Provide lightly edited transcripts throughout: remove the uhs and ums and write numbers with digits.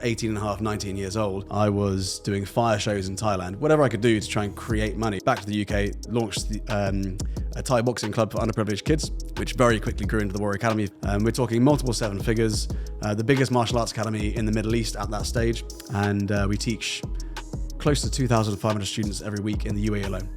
18 and a half, 19 years old, I was doing fire shows in Thailand, whatever I could do to try and create money. Back to the UK, launched a Thai boxing club for underprivileged kids, which very quickly grew into the Warrior Academy. We're talking multiple seven figures, the biggest martial arts academy in the Middle East at that stage. And we teach close to 2,500 students every week in the UAE alone.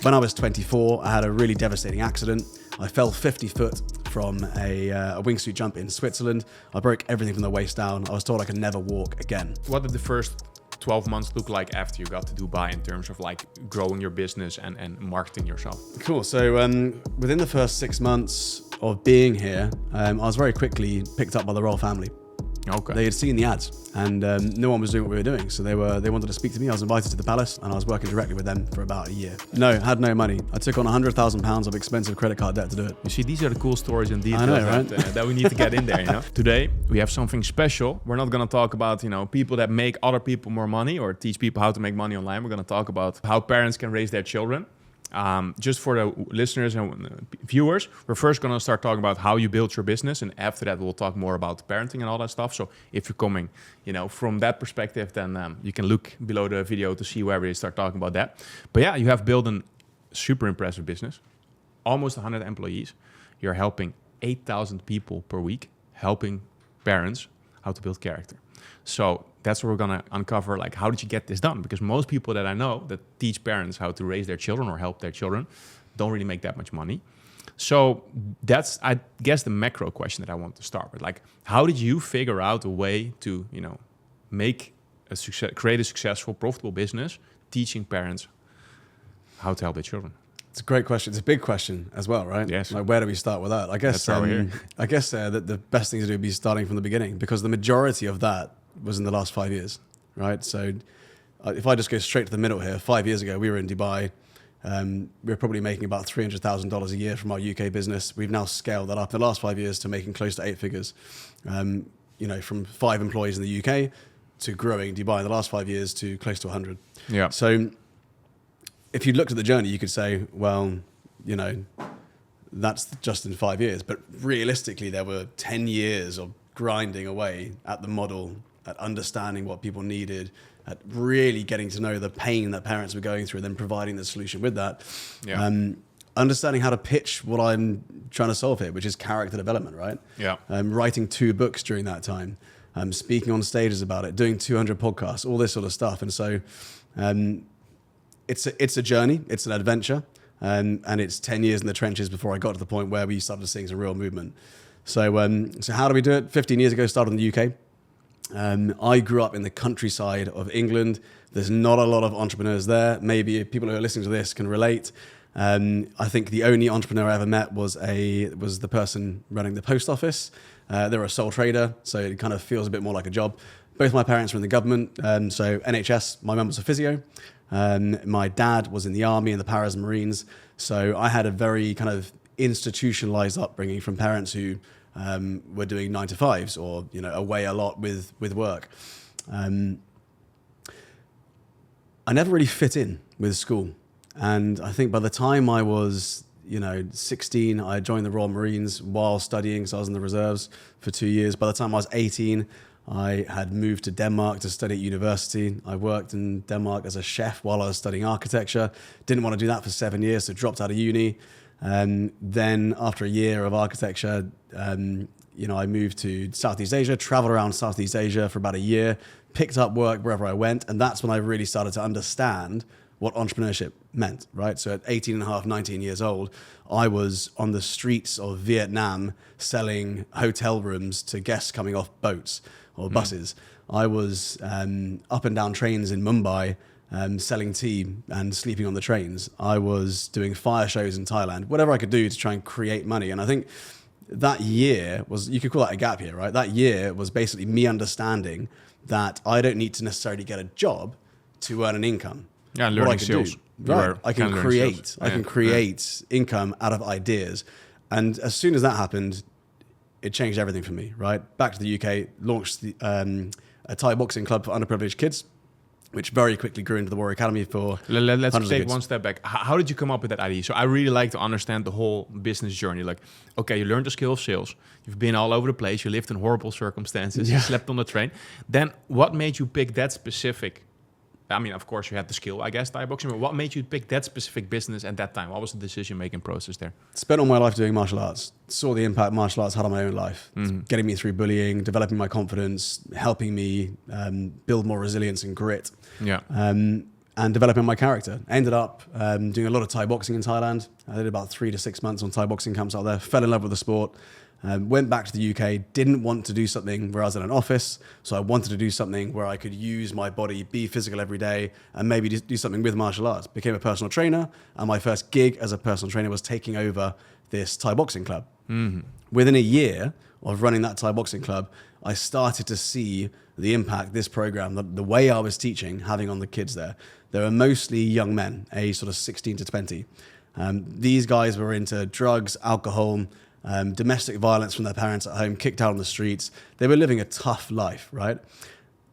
When I was 24, I had a really devastating accident. I fell 50 foot from a wingsuit jump in Switzerland. I broke everything from the waist down. I was told I could never walk again. What did the first 12 months look like after you got to Dubai in terms of like growing your business and marketing yourself? Cool. So within the first 6 months of being here, I was very quickly picked up by the royal family. Okay. They had seen the ads and no one was doing what we were doing. So they wanted to speak to me. I was invited to the palace and I was working directly with them for about a year. No, had no money. I took on £100,000 of expensive credit card debt to do it. You see, these are the cool stories and details I know, right? that we need to get in there, you know? Today, we have something special. We're not going to talk about, people that make other people more money or teach people how to make money online. We're going to talk about how parents can raise their children. Just for the listeners and viewers, we're first going to start talking about how you build your business, and after that we'll talk more about parenting and all that stuff. So if you're coming from that perspective, then you can look below the video to see where we start talking about that. But yeah, you have built a super impressive business, almost 100 employees. You're helping 8,000 people per week, helping parents how to build character. So that's what we're going to uncover, like, how did you get this done? Because most people that I know that teach parents how to raise their children or help their children don't really make that much money. So that's, I guess, the macro question that I want to start with. Like, how did you figure out a way to, create a successful, profitable business, teaching parents how to help their children? It's a great question. It's a big question as well, right? Yes. Like, where do we start with that? I guess that the best thing to do would be starting from the beginning, because the majority of that was in the last 5 years, right? So if I just go straight to the middle here, 5 years ago, we were in Dubai. We were probably making about $300,000 a year from our UK business. We've now scaled that up in the last 5 years to making close to 8 figures. From 5 employees in the UK to growing Dubai in the last 5 years to close to 100. Yeah. So if you looked at the journey, you could say, well, that's just in 5 years. But realistically, there were 10 years of grinding away at the model, at understanding what people needed, at really getting to know the pain that parents were going through, and then providing the solution with that. Yeah. Understanding how to pitch what I'm trying to solve here, which is character development, right? Yeah. Writing 2 books during that time, speaking on stages about it, doing 200 podcasts, all this sort of stuff. And so it's a journey, it's an adventure, and it's 10 years in the trenches before I got to the point where we started seeing some real movement. So how do we do it? 15 years ago, started in the UK. I grew up in the countryside of England. There's not a lot of entrepreneurs there. Maybe people who are listening to this can relate. I think the only entrepreneur I ever met was the person running the post office. They were a sole trader, so it kind of feels a bit more like a job. Both my parents were in the government, so NHS. My mum was a physio. My dad was in the army and the Paras and Marines. So I had a very kind of institutionalized upbringing from parents who were doing 9 to 5s or away a lot with work. I never really fit in with school, and I think by the time I was 16, I joined the Royal Marines while studying, so I was in the reserves for 2 years. By the time I was 18, I had moved to Denmark to study at university. I worked in Denmark as a chef while I was studying architecture. Didn't want to do that for 7 years, so dropped out of uni. Then after a year of architecture, I moved to Southeast Asia, traveled around Southeast Asia for about a year, picked up work wherever I went. And that's when I really started to understand what entrepreneurship meant, right? So at 18 and a half, 19 years old, I was on the streets of Vietnam selling hotel rooms to guests coming off boats or buses. I was up and down trains in Mumbai, selling tea and sleeping on the trains. I was doing fire shows in Thailand, whatever I could do to try and create money. And I think that year was, you could call that a gap year, right? That year was basically me understanding that I don't need to necessarily get a job to earn an income. Yeah, learning skills. Right. I can create income out of ideas. And as soon as that happened, it changed everything for me, right? Back to the UK, launched a Thai boxing club for underprivileged kids, which very quickly grew into the Warrior Academy for Let's hundreds of take kids. one step back. How did you come up with that idea? So I really like to understand the whole business journey. Like, okay, you learned the skill of sales. You've been all over the place. You lived in horrible circumstances. You slept on the train. Then what made you pick that specific? I mean, of course, you had the skill, I guess, Thai boxing. But what made you pick that specific business at that time? What was the decision-making process there? Spent all my life doing martial arts. Saw the impact martial arts had on my own life. Getting me through bullying, developing my confidence, helping me build more resilience and grit. Yeah. And developing my character. Ended up doing a lot of Thai boxing in Thailand. I did about 3 to 6 months on Thai boxing camps out there. Fell in love with the sport. Went back to the UK. Didn't want to do something where I was in an office. So I wanted to do something where I could use my body, be physical every day, and maybe just do something with martial arts. Became a personal trainer. And my first gig as a personal trainer was taking over this Thai boxing club. Within a year of running that Thai boxing club, I started to see the impact this program, the way I was teaching, having on the kids there. They were mostly young men, aged sort of 16 to 20. These guys were into drugs, alcohol, domestic violence from their parents at home, kicked out on the streets. They were living a tough life, right?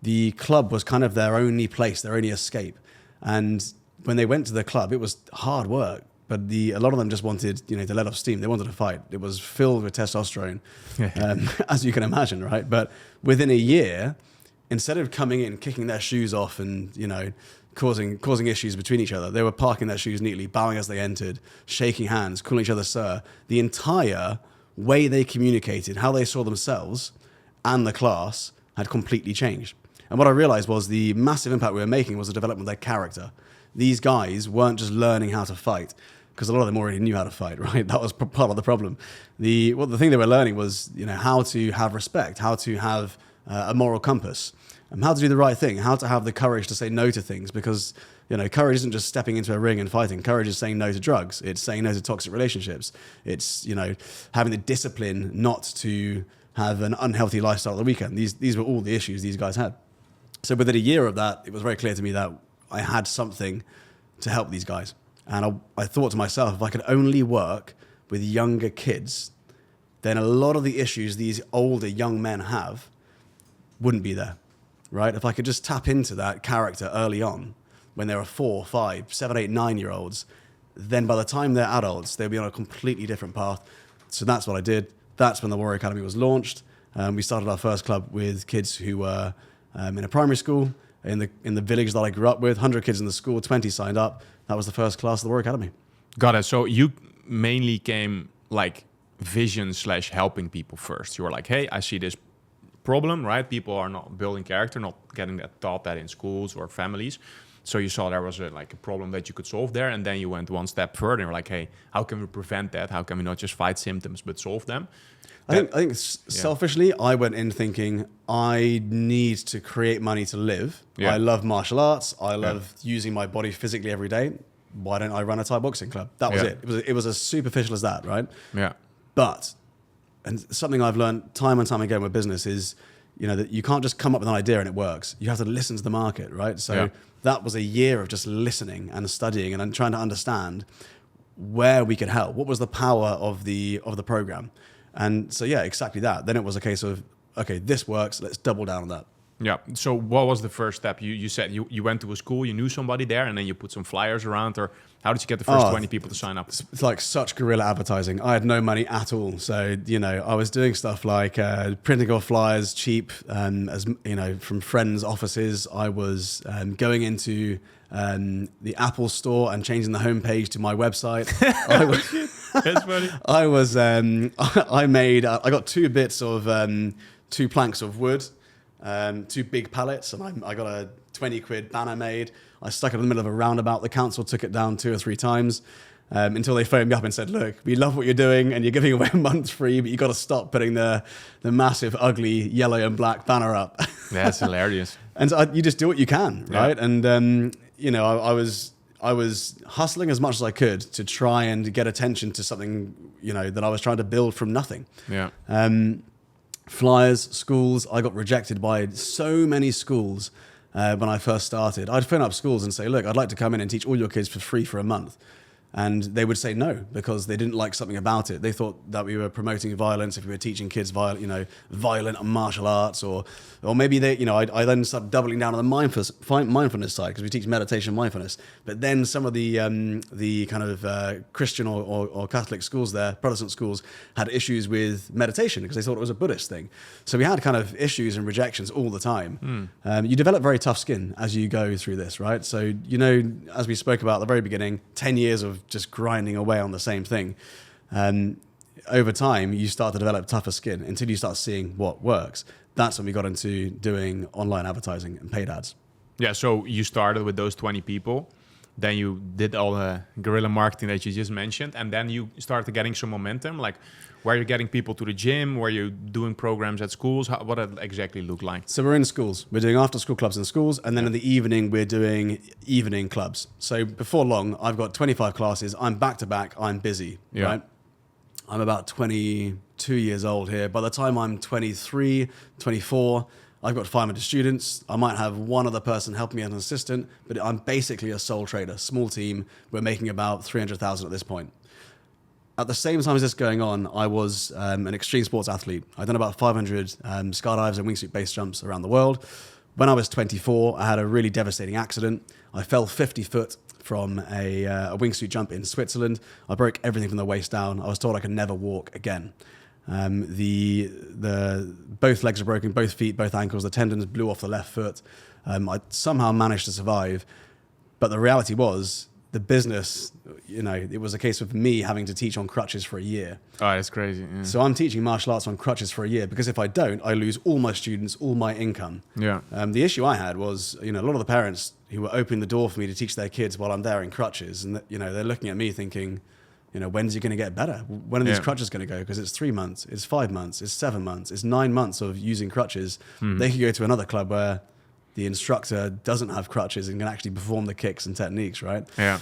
The club was kind of their only place, their only escape. And when they went to the club, it was hard work. But a lot of them just wanted, to let off steam. They wanted to fight. It was filled with testosterone, as you can imagine, right? But within a year, instead of coming in, kicking their shoes off and, causing issues between each other, they were parking their shoes neatly, bowing as they entered, shaking hands, calling each other sir. The entire way they communicated, how they saw themselves and the class had completely changed. And what I realized was the massive impact we were making was the development of their character. These guys weren't just learning how to fight, because a lot of them already knew how to fight, right? That was part of the problem. The thing they were learning was, how to have respect, how to have a moral compass, how to do the right thing, how to have the courage to say no to things, because courage isn't just stepping into a ring and fighting. Courage is saying no to drugs. It's saying no to toxic relationships. It's having the discipline not to have an unhealthy lifestyle at the weekend. These were all the issues these guys had. So within a year of that, it was very clear to me that I had something to help these guys. And I thought to myself, if I could only work with younger kids, then a lot of the issues these older young men have wouldn't be there, right? If I could just tap into that character early on, when they were 4, 5, 7, 8, 9-year-olds, then by the time they're adults, they'll be on a completely different path. So that's what I did. That's when the Warrior Academy was launched. We started our first club with kids who were in a primary school, in the village that I grew up with, 100 kids in the school, 20 signed up. That was the first class of the Warrior Academy. Got it. So you mainly came like vision/helping people first. You were like, hey, I see this problem, right? People are not building character, not getting that taught that in schools or families. So you saw there was a problem that you could solve there, and then you went one step further and were like, hey, how can we prevent that? How can we not just fight symptoms but solve them? I think selfishly, I went in thinking I need to create money to live. I love martial arts. I love using my body physically every day. Why don't I run a Thai boxing club? That was it. It was as superficial as that, right? Yeah. But, and something I've learned time and time again with business is, that you can't just come up with an idea and it works. You have to listen to the market, right? So that was a year of just listening and studying and trying to understand where we could help. What was the power of the program? And so, exactly that. Then it was a case of, okay, this works. Let's double down on that. Yeah. So what was the first step? You said you went to a school, you knew somebody there, and then you put some flyers around, or how did you get the first 20 people to sign up? It's like such guerrilla advertising. I had no money at all. So, I was doing stuff like printing off flyers cheap, from friends' offices. I was going into the Apple store and changing the homepage to my website. That's funny. I got 2 planks of wood, 2 big pallets, and I got a 20 quid banner made. I stuck it in the middle of a roundabout. The council took it down 2 or 3 times until they phoned me up and said, look, we love what you're doing and you're giving away a month free, but you got to stop putting the massive, ugly yellow and black banner up. That's hilarious. And so you just do what you can, right? And, I was hustling as much as I could to try and get attention to something, that I was trying to build from nothing. Yeah. Flyers, schools. I got rejected by so many schools when I first started. I'd phone up schools and say, look, I'd like to come in and teach all your kids for free for a month. And they would say no because they didn't like something about it. They thought that we were promoting violence if we were teaching kids violent martial arts, or maybe they, I then started doubling down on the mindfulness side because we teach meditation and mindfulness. But then some of the kind of Christian or Catholic schools there, Protestant schools, had issues with meditation because they thought it was a Buddhist thing. So we had kind of issues and rejections all the time. You develop very tough skin as you go through this, right? So, as we spoke about at the very beginning, 10 years of just grinding away on the same thing. Over time, you start to develop tougher skin until you start seeing what works. That's when we got into doing online advertising and paid ads. Yeah, so you started with those 20 people. Then you did all the guerrilla marketing that you just mentioned. And then you started getting some momentum. Like, where you're getting people to the gym, where you're doing programs at schools, what did it exactly look like? So we're in schools. We're doing after-school clubs in schools. And then in the evening, we're doing evening clubs. So before long, I've got 25 classes. I'm back-to-back. I'm busy, right? I'm about 22 years old here. By the time I'm 23, 24, I've got 500 students. I might have one other person helping me as an assistant, but I'm basically a sole trader, small team. We're making about 300,000 at this point. At the same time as this going on, I was an extreme sports athlete. I'd done about 500 skydives and wingsuit base jumps around the world. When I was 24, I had a really devastating accident. I fell 50 foot from a wingsuit jump in Switzerland. I broke everything from the waist down. I was told I could never walk again. Both legs are broken, both feet, both ankles. The tendons blew off the left foot. I somehow managed to survive. But the reality was, the business, it was a case of me having to teach on crutches for a year. Oh, that's crazy. Yeah. So I'm teaching martial arts on crutches for a year because if I don't, I lose all my students, all my income. Yeah. The issue I had was, a lot of the parents who were opening the door for me to teach their kids while I'm there in crutches, and they're looking at me thinking, when's it going to get better? When are these crutches going to go? Because it's 3 months, it's 5 months, it's 7 months, it's 9 months of using crutches. They could go to another club where the instructor doesn't have crutches and can actually perform the kicks and techniques, right? Yeah.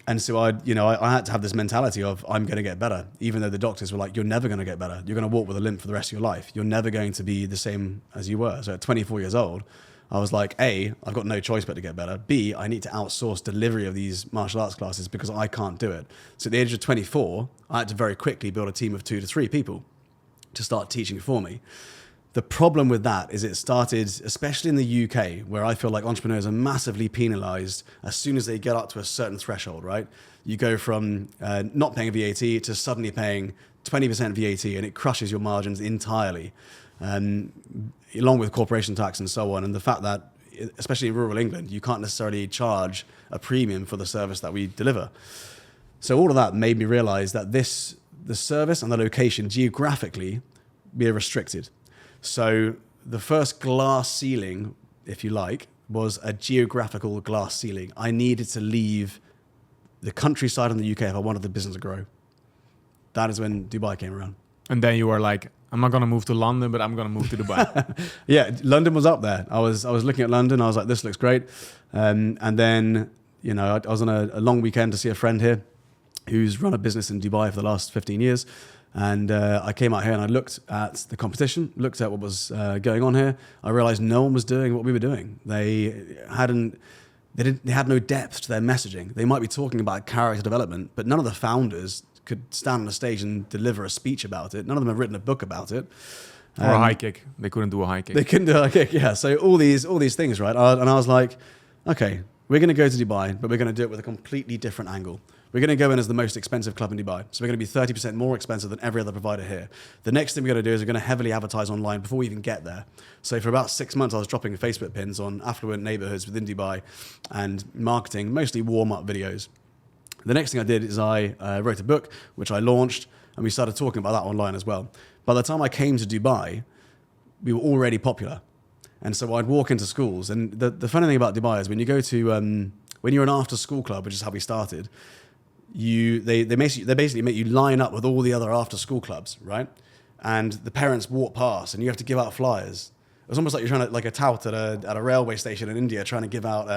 And so I had to have this mentality of I'm going to get better, even though the doctors were like, you're never going to get better. You're going to walk with a limp for the rest of your life. You're never going to be the same as you were. So at 24 years old, I was like, A, I've got no choice but to get better. B, I need to outsource delivery of these martial arts classes because I can't do it. So at the age of 24, I had to very quickly build a team of 2 to 3 people to start teaching for me. The problem with that is it started, especially in the UK, where I feel like entrepreneurs are massively penalized as soon as they get up to a certain threshold, right? You go from not paying VAT to suddenly paying 20% VAT, and it crushes your margins entirely, along with corporation tax and so on. And the fact that, especially in rural England, you can't necessarily charge a premium for the service that we deliver. So all of that made me realize that the service and the location geographically, we are restricted. So the first glass ceiling, if you like, was a geographical glass ceiling. I needed to leave the countryside in the UK if I wanted the business to grow. That is when Dubai came around. And then you were like, I'm not going to move to London, but I'm going to move to Dubai. Yeah, London was up there. I was looking at London. I was like, this looks great. And then, I was on a long weekend to see a friend here who's run a business in Dubai for the last 15 years. And I came out here and I looked at the competition, looked at what was going on here. I realized no one was doing what we were doing. They had no depth to their messaging. They might be talking about character development, but none of the founders could stand on a stage and deliver a speech about it. None of them have written a book about it. Or a high kick. They couldn't do a high kick. They couldn't do a high kick, yeah. So all these things, right? And I was like, okay, we're going to go to Dubai, but we're going to do it with a completely different angle. We're going to go in as the most expensive club in Dubai. So we're going to be 30% more expensive than every other provider here. The next thing we're going to do is we're going to heavily advertise online before we even get there. So for about 6 months, I was dropping Facebook pins on affluent neighborhoods within Dubai and marketing, mostly warm-up videos. The next thing I did is I wrote a book, which I launched, and we started talking about that online as well. By the time I came to Dubai, we were already popular. And so I'd walk into schools. And the funny thing about Dubai is when you go to, when you're an after-school club, which is how we started, they basically make you line up with all the other after-school clubs, right? And the parents walk past, and you have to give out flyers. It's almost like you're trying to, like a tout at a railway station in India, trying to give out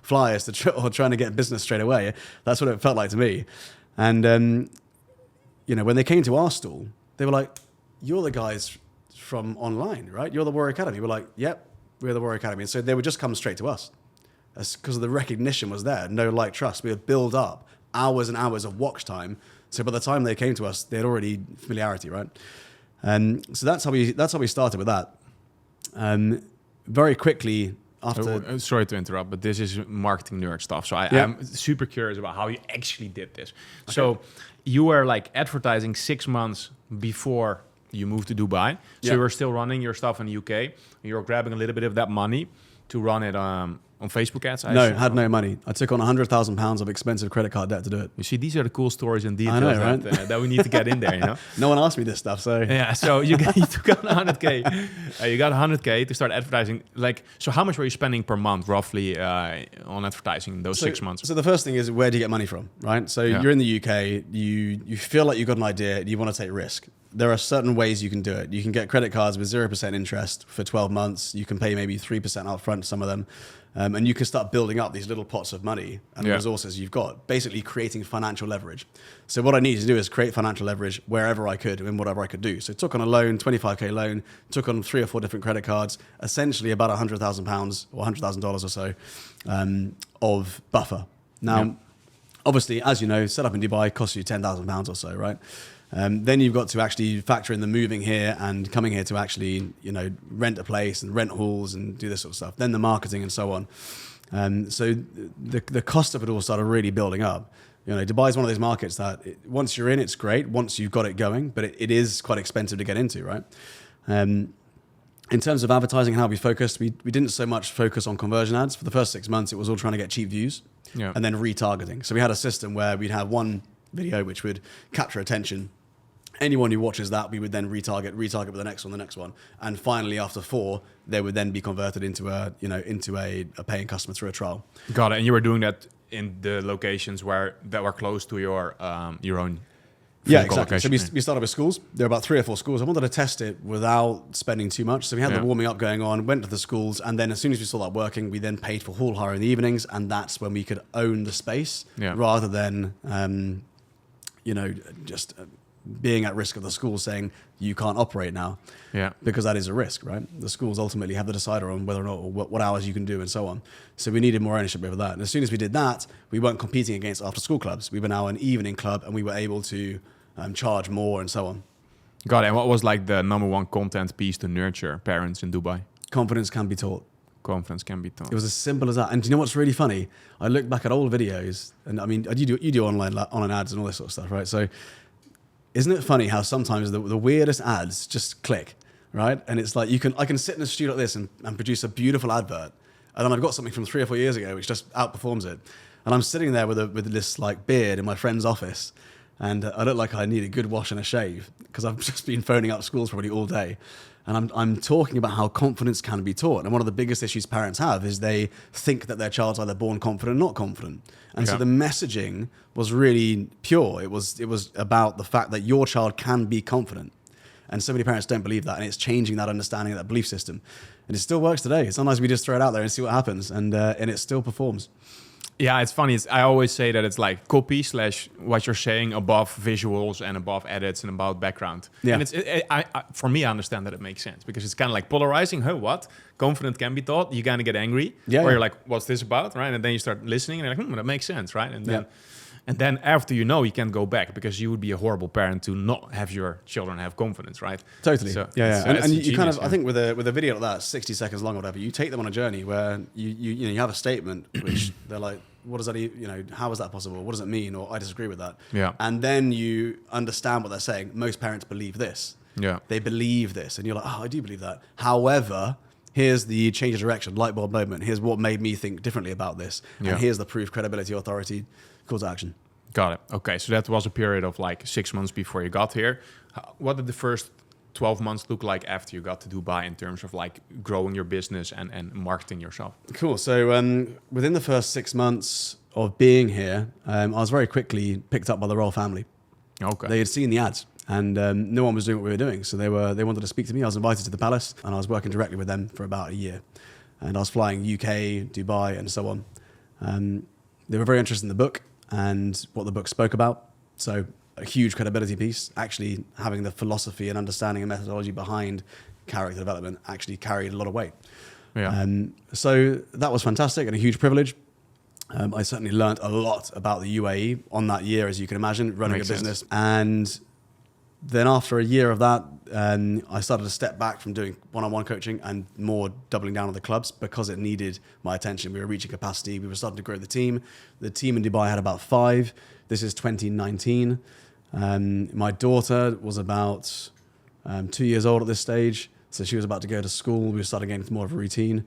flyers or trying to get business straight away. That's what it felt like to me. And when they came to our stall, they were like, "You're the guys from online, right? You're the Warrior Academy." We're like, "Yep, we're the Warrior Academy." And so they would just come straight to us because the recognition was there. No like trust. We would build up hours and hours of watch time. So by the time they came to us, they had already familiarity, right? So that's how we started with that. Very quickly after. Sorry to interrupt, but this is marketing nerd stuff. So I'm super curious about how you actually did this. Okay. So you were like advertising 6 months before you moved to Dubai. So you were still running your stuff in the UK. You were grabbing a little bit of that money to run it on Facebook ads? Had no money. I took on £100,000 of expensive credit card debt to do it. You see, these are the cool stories and details that we need to get in there, you know? No one asked me this stuff, so... Yeah, so you took on 100K. You got 100K to start advertising. Like, so how much were you spending per month, roughly, on advertising in those 6 months? So the first thing is, where do you get money from, right? So you're in the UK, you feel like you've got an idea, and you want to take risk. There are certain ways you can do it. You can get credit cards with 0% interest for 12 months. You can pay maybe 3% up front, some of them. And you can start building up these little pots of money and resources you've got, basically creating financial leverage. So what I needed to do is create financial leverage wherever I could and whatever I could do. So took on a loan, 25K loan, took on 3 or 4 different credit cards, essentially about £100,000 or $100,000 or so of buffer. Now, obviously, as you know, set up in Dubai costs you £10,000 or so, right? Then you've got to actually factor in the moving here and coming here to actually, rent a place and rent halls and do this sort of stuff. Then the marketing and so on. So the cost of it all started really building up. Dubai is one of those markets that once you're in, it's great. Once you've got it going, but it is quite expensive to get into, right? In terms of advertising and how we focused, we didn't so much focus on conversion ads. For the first 6 months, it was all trying to get cheap views and then retargeting. So we had a system where we'd have one video which would capture attention. Anyone who watches that, we would then retarget with the next one. And finally, after 4, they would then be converted into a paying customer through a trial. Got it. And you were doing that in the locations that were close to your own. Yeah, exactly. So we started with schools. There were about 3 or 4 schools. I wanted to test it without spending too much. So we had the warming up going on, went to the schools, and then as soon as we saw that working, we then paid for hall hire in the evenings, and that's when we could own the space rather than, just being at risk of the school saying you can't operate now, because that is a risk, right? The schools ultimately have the decider on whether or not, or what hours you can do and so on. So we needed more ownership over that. And as soon as we did that, we weren't competing against after school clubs. We were now an evening club, and we were able to charge more and so on. Got it. And what was like the number one content piece to nurture parents in Dubai? Confidence can be taught. Confidence can be taught. It was as simple as that. And do you know what's really funny? I look back at old videos, and I mean, you do online ads and all this sort of stuff, right? So isn't it funny how sometimes the weirdest ads just click, right? And it's like I can sit in a studio like this and produce a beautiful advert, and then I've got something from 3 or 4 years ago which just outperforms it. And I'm sitting there with this like beard in my friend's office, and I look like I need a good wash and a shave because I've just been phoning up schools probably all day. And I'm talking about how confidence can be taught. And one of the biggest issues parents have is they think that their child's either born confident or not confident. And so the messaging was really pure. It was about the fact that your child can be confident. And so many parents don't believe that. And it's changing that understanding, that belief system. And it still works today. Sometimes we just throw it out there and see what happens. And it still performs. Yeah, it's funny. I always say that it's like copy / what you're saying above visuals and above edits and about background. Yeah. And for me, I understand that it makes sense because it's kind of like polarizing. What? Confident can be taught. You kind of get angry. Or you're like, what's this about? Right? And then you start listening and you're like, that makes sense. Right? And then after you can't go back because you would be a horrible parent to not have your children have confidence, right? Totally. So, and you kind of, I think with a video like that, 60 seconds long or whatever, you take them on a journey where you have a statement which they're like, what does that, how is that possible? What does it mean? Or I disagree with that. Yeah. And then you understand what they're saying. Most parents believe this. Yeah. They believe this. And you're like, I do believe that. However, here's the change of direction, light bulb moment. Here's what made me think differently about this. And here's the proof, credibility, authority, call to action. Got it. Okay. So that was a period of like 6 months before you got here. What did the first 12 months look like after you got to Dubai in terms of like growing your business and marketing yourself? Cool. So within the first 6 months of being here, I was very quickly picked up by the royal family. Okay. They had seen the ads and no one was doing what we were doing. So they wanted to speak to me. I was invited to the palace and I was working directly with them for about a year. And I was flying UK, Dubai and so on. They were very interested in the book and what the book spoke about. So a huge credibility piece, actually having the philosophy and understanding and methodology behind character development actually carried a lot of weight. Yeah. So that was fantastic and a huge privilege. I certainly learned a lot about the UAE on that year, as you can imagine, running a business. Sense. And then after a year of that, I started to step back from doing one-on-one coaching and more doubling down on the clubs because it needed my attention. We were reaching capacity. We were starting to grow the team. The team in Dubai had about 5. This is 2019. My daughter was about 2 years old at this stage. So she was about to go to school. We were starting getting more of a routine.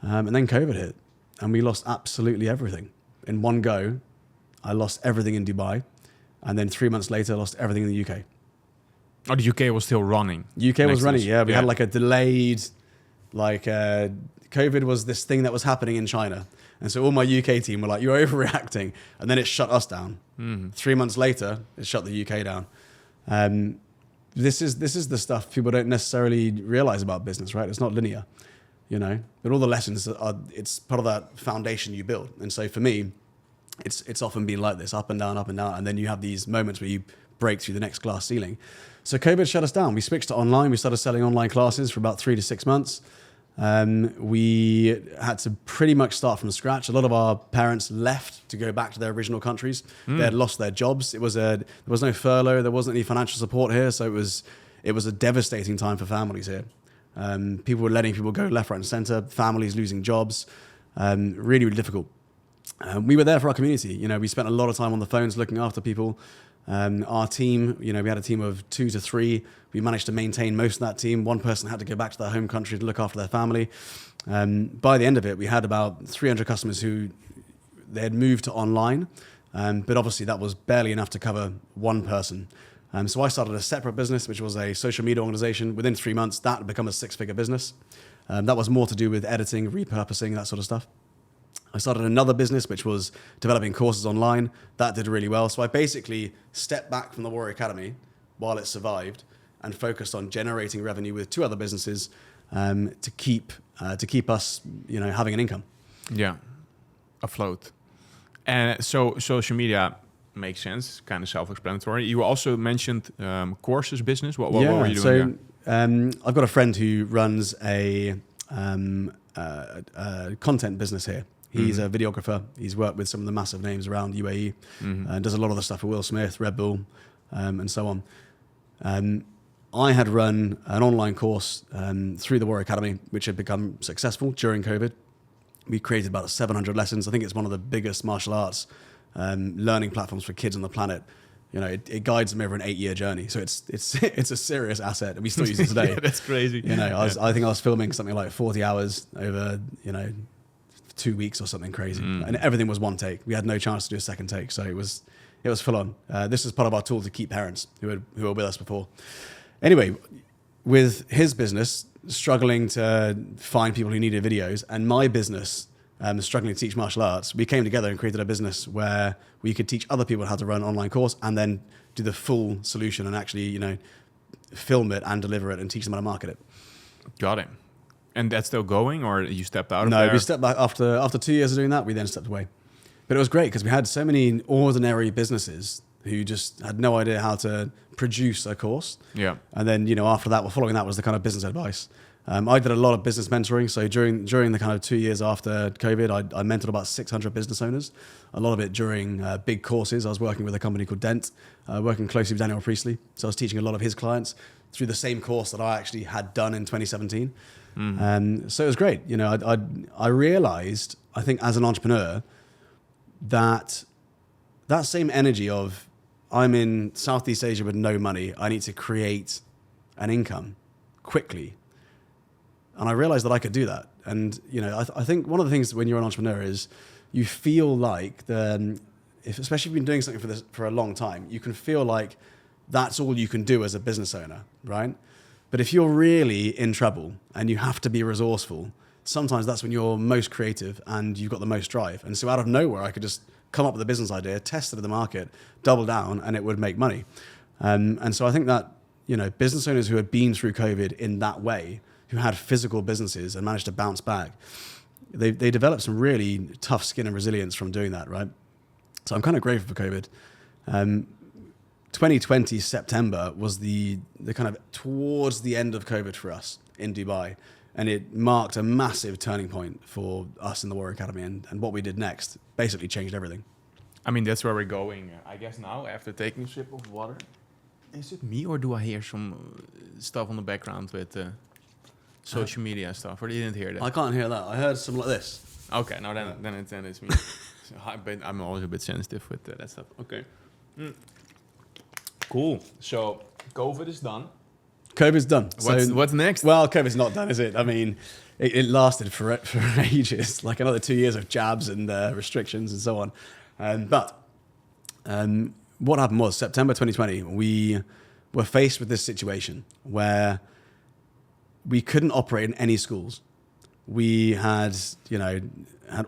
And then COVID hit. And we lost absolutely everything. In one go, I lost everything in Dubai. And then 3 months later, I lost everything in the UK. Oh, the UK was still running. UK was running, yeah. We had like a delayed, COVID was this thing that was happening in China. And so all my UK team were like, you're overreacting. And then it shut us down. 3 months later, it shut the UK down. This is the stuff people don't necessarily realize about business, right? It's not linear, but all the lessons it's part of that foundation you build. And so for me, it's often been like this, up and down. And then you have these moments where you break through the next glass ceiling. So COVID shut us down. We switched to online. We started selling online classes for about 3 to 6 months. We had to pretty much start from scratch. A lot of our parents left to go back to their original countries. They had lost their jobs. There was no furlough. There wasn't any financial support here. So it was a devastating time for families here. People were letting people go left, right, and center. Families losing jobs. Really, really difficult. We were there for our community. We spent a lot of time on the phones looking after people. Our team, we had a team of 2 to 3. We managed to maintain most of that team. One person had to go back to their home country to look after their family. By the end of it, we had about 300 customers who they had moved to online. But obviously that was barely enough to cover one person. So I started a separate business, which was a social media organization. Within 3 months, that had become a 6-figure business. That was more to do with editing, repurposing, that sort of stuff. I started another business, which was developing courses online. That did really well. So I basically stepped back from the Warrior Academy while it survived and focused on generating revenue with 2 other businesses to keep us, having an income. Yeah, afloat. And so social media makes sense, kind of self-explanatory. You also mentioned courses business. What were you doing there? I've got a friend who runs a content business here. He's a videographer. He's worked with some of the massive names around UAE and does a lot of the stuff for Will Smith, Red Bull, and so on. I had run an online course through the Warrior Academy, which had become successful during COVID. We created about 700 lessons. I think it's one of the biggest martial arts learning platforms for kids on the planet. It guides them over an 8-year journey. So it's a serious asset, and we still use it today. Yeah, that's crazy. I think I was filming something like 40 hours over 2 weeks or something crazy, and everything was one take. We had no chance to do a second take, so it was full on. This is part of our tool to keep parents who were with us before. Anyway, with his business struggling to find people who needed videos, and my business struggling to teach martial arts, we came together and created a business where we could teach other people how to run an online course and then do the full solution and actually film it and deliver it and teach them how to market it. Got it. And that's still going, or you stepped out of there? No, we stepped back after 2 years of doing that. We then stepped away. But it was great because we had so many ordinary businesses who just had no idea how to produce a course. Yeah. And then, after that, following that was the kind of business advice. I did a lot of business mentoring. So during the kind of 2 years after COVID, I mentored about 600 business owners. A lot of it during big courses. I was working with a company called Dent, working closely with Daniel Priestley. So I was teaching a lot of his clients through the same course that I actually had done in 2017. So it was great. I realized, I think as an entrepreneur, that same energy of I'm in Southeast Asia with no money. I need to create an income quickly. And I realized that I could do that. And, I think one of the things when you're an entrepreneur is you feel like especially if you've been doing something for a long time, you can feel like that's all you can do as a business owner, right? But if you're really in trouble and you have to be resourceful, sometimes that's when you're most creative and you've got the most drive. And so out of nowhere, I could just come up with a business idea, test it in the market, double down, and it would make money. And so I think that, business owners who had been through COVID in that way, who had physical businesses and managed to bounce back, they developed some really tough skin and resilience from doing that, right? So I'm kind of grateful for COVID. 2020 September was the kind of towards the end of COVID for us in Dubai. And it marked a massive turning point for us in the Warrior Academy, and what we did next basically changed everything. I mean, that's where we're going, I guess, now, after taking a sip of water. Is it me, or do I hear some stuff on the background with social media stuff, or you didn't hear that? I can't hear that. I heard something like this. Okay, no, then it's me. So, I'm always a bit sensitive with that stuff. Okay. Cool. So, COVID is done. COVID's done. What's next? Well, COVID's not done, is it? I mean, it lasted for ages, like another 2 years of jabs and restrictions and so on. But what happened was September 2020, we were faced with this situation where we couldn't operate in any schools. We had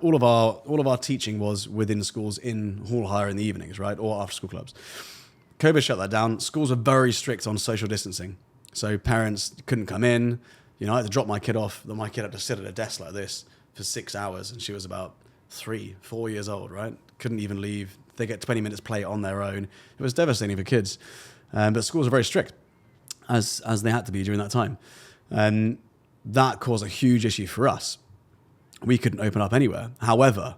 all of our teaching was within schools in hall hire in the evenings, right, or after school clubs. COVID shut that down. Schools were very strict on social distancing, so parents couldn't come in. I had to drop my kid off. My kid had to sit at a desk like this for 6 hours, and she was about 3-4 years old, right? Couldn't even leave. They get 20 minutes play on their own. It was devastating for kids, but schools were very strict, as they had to be during that time. That caused a huge issue for us. We couldn't open up anywhere. However,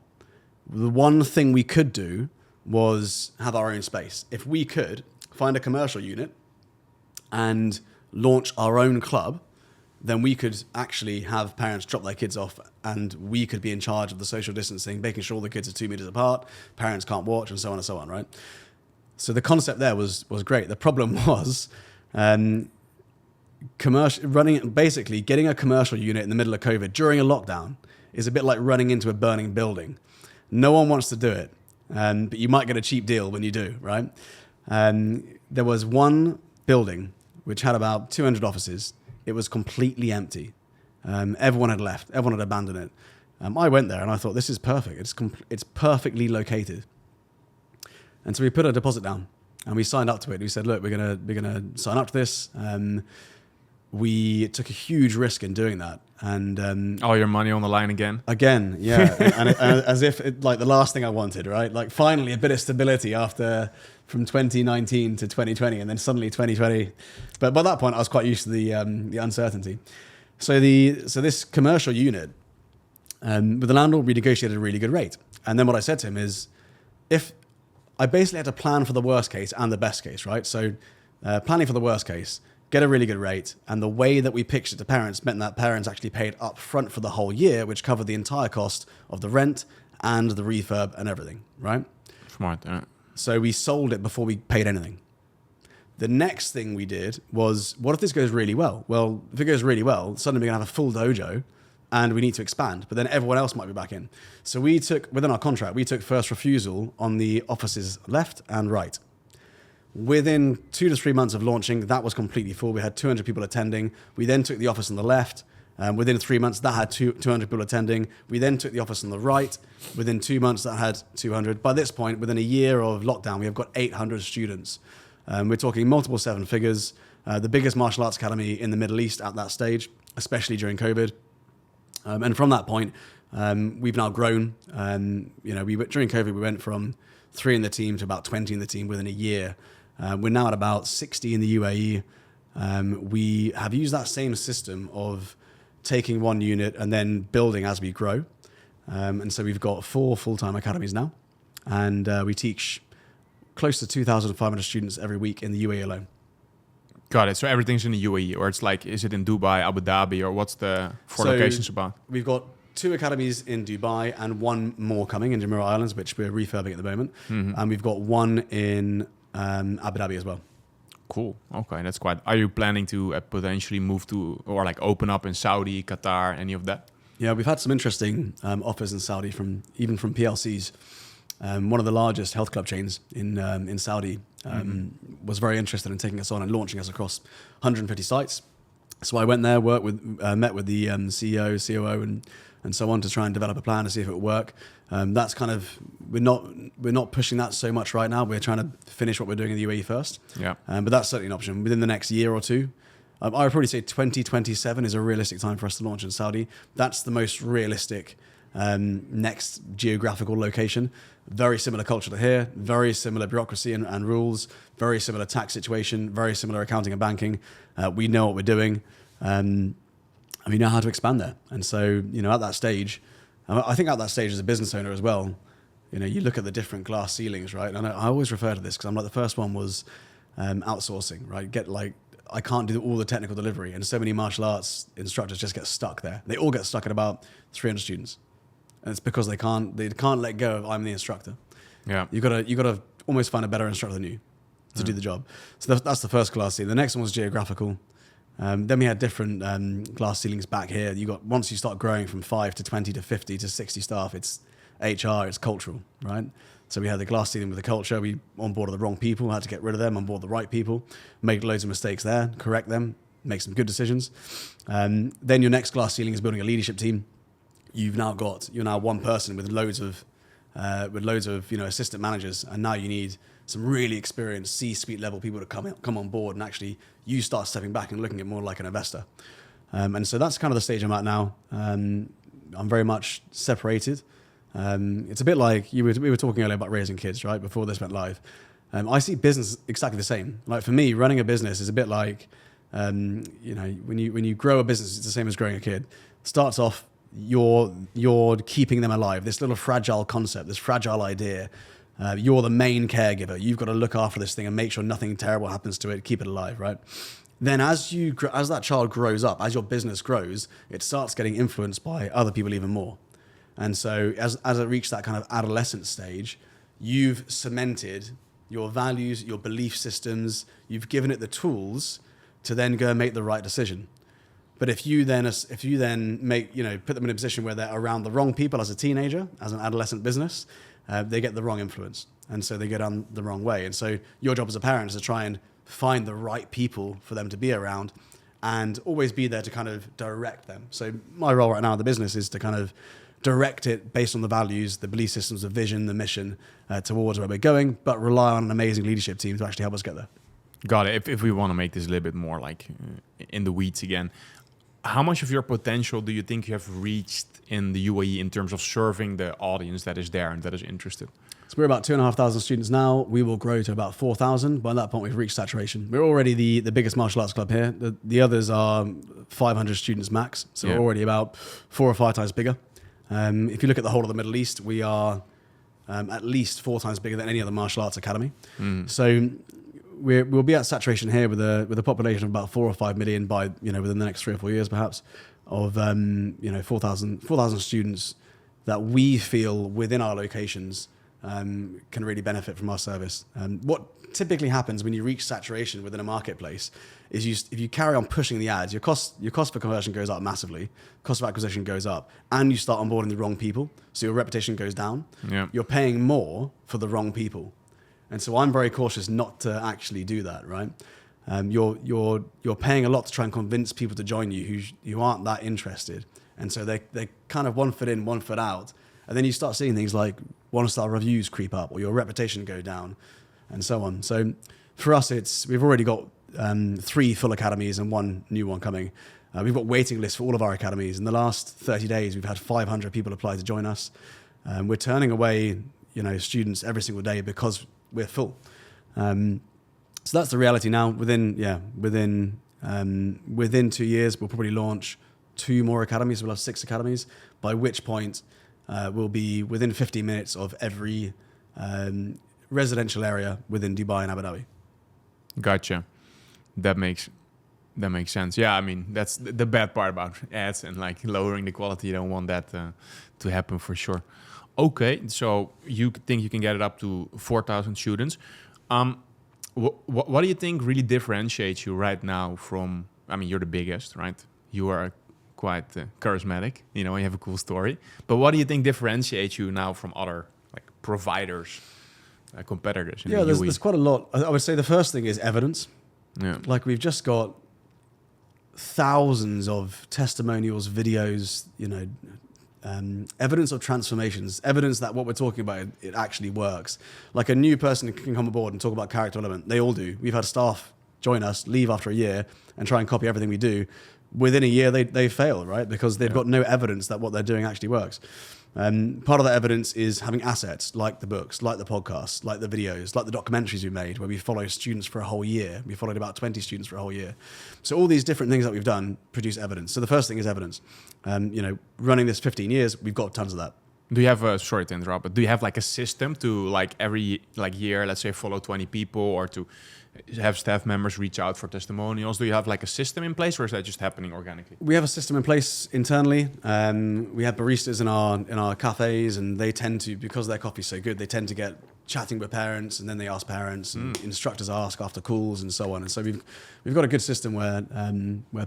the one thing we could do was have our own space. If we could find a commercial unit and launch our own club, then we could actually have parents drop their kids off, and we could be in charge of the social distancing, making sure the kids are 2 meters apart, parents can't watch, and so on, right? So the concept there was great. The problem was getting a commercial unit in the middle of COVID during a lockdown is a bit like running into a burning building. No one wants to do it, but you might get a cheap deal when you do, right? There was one building which had about 200 offices. It was completely empty. Everyone had left. Everyone had abandoned it. I went there and I thought, this is perfect. It's perfectly located. And so we put a deposit down and we signed up to it. We said, look, we're gonna sign up to this. We took a huge risk in doing that, and all your money on the line again. Again, yeah, and as if like the last thing I wanted, right? Like finally a bit of stability from 2019 to 2020, and then suddenly 2020. But by that point, I was quite used to the uncertainty. So this commercial unit, with the landlord, we negotiated a really good rate, and then what I said to him is, if I basically had to plan for the worst case and the best case, right? So planning for the worst case, get a really good rate, and the way that we pitched it to parents meant that parents actually paid up front for the whole year, which covered the entire cost of the rent and the refurb and everything, right? Smart, yeah. So we sold it before we paid anything. The next thing we did was, what if this goes really well? Well, if it goes really well, suddenly we're going to have a full dojo and we need to expand, but then everyone else might be back in. So within our contract, we took first refusal on the offices left and right. Within 2 to 3 months of launching, that was completely full. We had 200 people attending. We then took the office on the left. Within 3 months, that had 200 people attending. We then took the office on the right. Within 2 months, that had 200. By this point, within a year of lockdown, we have got 800 students. We're talking multiple 7 figures. The biggest martial arts academy in the Middle East at that stage, especially during COVID. And from that point, we've now grown. During COVID, we went from 3 in the team to about 20 in the team within a year. We're now at about 60 in the UAE. We have used that same system of taking one unit and then building as we grow. And so we've got 4 full-time academies now. And we teach close to 2,500 students every week in the UAE alone. Got it. So everything's in the UAE, or it's like, is it in Dubai, Abu Dhabi, or what's the 4 locations about? We've got 2 academies in Dubai and 1 more coming in Jumeirah Islands, which we're refurbing at the moment. Mm-hmm. And we've got 1 in Abu Dhabi as well. Cool. Okay, that's quite. Are you planning to potentially move to, or like open up in Saudi, Qatar, any of that? Yeah, we've had some interesting offers in Saudi from PLCs. One of the largest health club chains in Saudi was very interested in taking us on and launching us across 150 sites. So I went there, met with the CEO, COO, and so on to try and develop a plan to see if it would work. That's kind of, we're not pushing that so much right now. We're trying to finish what we're doing in the UAE first. Yeah. But that's certainly an option within the next year or 2. I would probably say 2027 is a realistic time for us to launch in Saudi. That's the most realistic next geographical location. Very similar culture to here, very similar bureaucracy and rules, very similar tax situation, very similar accounting and banking. We know what we're doing. And and we know how to expand there. And so, at that stage, I think at that stage as a business owner as well, you look at the different glass ceilings, right? And I always refer to this because I'm like, the first one was outsourcing, right? I can't do all the technical delivery, and so many martial arts instructors just get stuck there. They all get stuck at about 300 students, and it's because they can't let go of I'm the instructor. Yeah, you gotta almost find a better instructor than you to do the job. So that's the first glass ceiling. The next one was geographical. Then we had different glass ceilings back here. Once you start growing from 5 to 20 to 50 to 60 staff, it's HR, it's cultural, right? So we had the glass ceiling with the culture. We onboarded the wrong people, had to get rid of them, onboard the right people, make loads of mistakes there, correct them, make some good decisions. Then your next glass ceiling is building a leadership team. You're now one person with loads of assistant managers, and now you need some really experienced C-suite level people to come on board, and actually you start stepping back and looking at more like an investor. And so that's kind of the stage I'm at now. I'm very much separated. It's a bit like we were talking earlier about raising kids, right? Before this went live. I see business exactly the same. Like for me, running a business is a bit like, when you grow a business, it's the same as growing a kid. Starts off, you're keeping them alive. This little fragile concept, this fragile idea. You're the main caregiver. You've got to look after this thing and make sure nothing terrible happens to it. Keep it alive, right? Then as that child grows up, as your business grows, it starts getting influenced by other people even more. And so as it reached that kind of adolescent stage, you've cemented your values, your belief systems, you've given it the tools to then go and make the right decision. But if you then put them in a position where they're around the wrong people as a teenager, as an adolescent business, they get the wrong influence. And so they go down the wrong way. And so your job as a parent is to try and find the right people for them to be around and always be there to kind of direct them. So my role right now in the business is to kind of direct it based on the values, the belief systems, the vision, the mission towards where we're going, but rely on an amazing leadership team to actually help us get there. Got it. If we want to make this a little bit more like in the weeds again, how much of your potential do you think you have reached in the UAE in terms of serving the audience that is there and that is interested? So we're about 2,500 students now. We will grow to about 4,000. By that point, we've reached saturation. We're already the biggest martial arts club here. The others are 500 students max. So we're already about 4 or 5 times bigger. If you look at the whole of the Middle East, we are at least 4 times bigger than any other martial arts academy. So we'll be at saturation here with a population of about 4 or 5 million by within the next 3 or 4 years, perhaps, of 4,000 students that we feel within our locations can really benefit from our service. What typically happens when you reach saturation within a marketplace is if you carry on pushing the ads, your cost for conversion goes up massively, cost of acquisition goes up, and you start onboarding the wrong people, so your reputation goes down. Yeah. You're paying more for the wrong people. And so I'm very cautious not to actually do that, right? You're paying a lot to try and convince people to join you who aren't that interested. And so they kind of one foot in, one foot out. And then you start seeing things like 1-star reviews creep up or your reputation go down and so on. So for us, we've already got 3 full academies and 1 new one coming. We've got waiting lists for all of our academies. In the last 30 days, we've had 500 people apply to join us. We're turning away, students every single day because we're full. So that's the reality now. Within 2 years, we'll probably launch 2 more academies. We'll have 6 academies, by which point we'll be within 15 minutes of every residential area within Dubai and Abu Dhabi. Gotcha. That makes sense. Yeah, I mean, that's the bad part about ads and like lowering the quality. You don't want that to happen for sure. Okay, so you think you can get it up to 4,000 students. What do you think really differentiates you right now from, you're the biggest, right? You are quite charismatic, you have a cool story. But what do you think differentiates you now from other providers, competitors in the UAE? There's quite a lot. I would say the first thing is evidence. Yeah. Like we've just got thousands of testimonials, videos, evidence of transformations, evidence that what we're talking about, it actually works. Like a new person can come aboard and talk about character development. They all do. We've had staff join us, leave after a year and try and copy everything we do. within a year they fail, right? Because they've got no evidence that what they're doing actually works. Part of that evidence is having assets like the books, like the podcasts, like the videos, like the documentaries we made, where we follow students for a whole year. We followed about 20 students for a whole year. So all these different things that we've done produce evidence. So the first thing is evidence. Running this 15 years, we've got tons of that. Do you have sorry to interrupt, but do you have like a system to like every like year, let's say follow 20 people, or to have staff members reach out for testimonials? Do you have like a system in place, or is that just happening organically? We have a system in place internally. We have baristas in our cafes, and they tend to, because their coffee's so good, they tend to get chatting with parents, and then they ask parents, and instructors ask after calls, and so on. And so we've got a good system where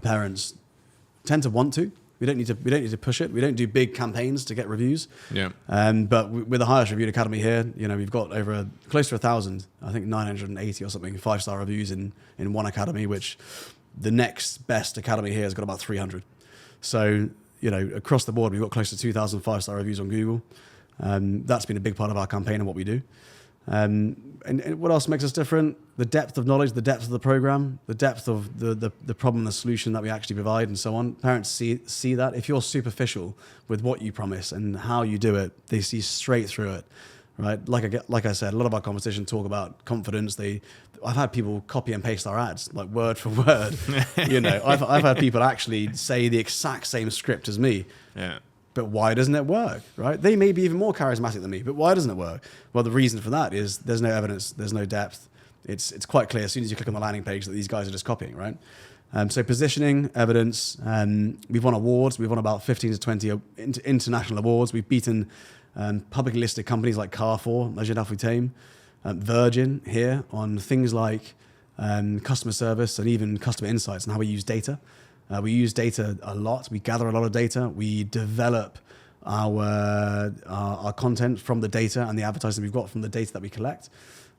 parents tend to want to. We don't need to push it. We don't do big campaigns to get reviews. Yeah. But we're the highest reviewed academy here. We've got close to 1,000, I think 980 or something, 5-star reviews in one academy, which the next best academy here has got about 300. So, across the board, we've got close to 2,000 5-star reviews on Google. That's been a big part of our campaign and what we do. And what else makes us different? The depth of knowledge, the depth of the program, the depth of the problem, the solution that we actually provide, and so on. Parents see that. If you're superficial with what you promise and how you do it, they see straight through it, right? Like I said, a lot of our competition talk about confidence. I've had people copy and paste our ads, like word for word. I've had people actually say the exact same script as me. Yeah. But why doesn't it work, right? They may be even more charismatic than me, but why doesn't it work? Well, the reason for that is there's no evidence, there's no depth. It's quite clear as soon as you click on the landing page that these guys are just copying, right? So positioning, evidence, we've won awards. We've won about 15 to 20 international awards. We've beaten publicly listed companies like Carrefour, Majid Al Futtaim, Virgin here on things like customer service and even customer insights and how we use data. We use data a lot. We gather a lot of data. We develop our content from the data and the advertising we've got from the data that we collect.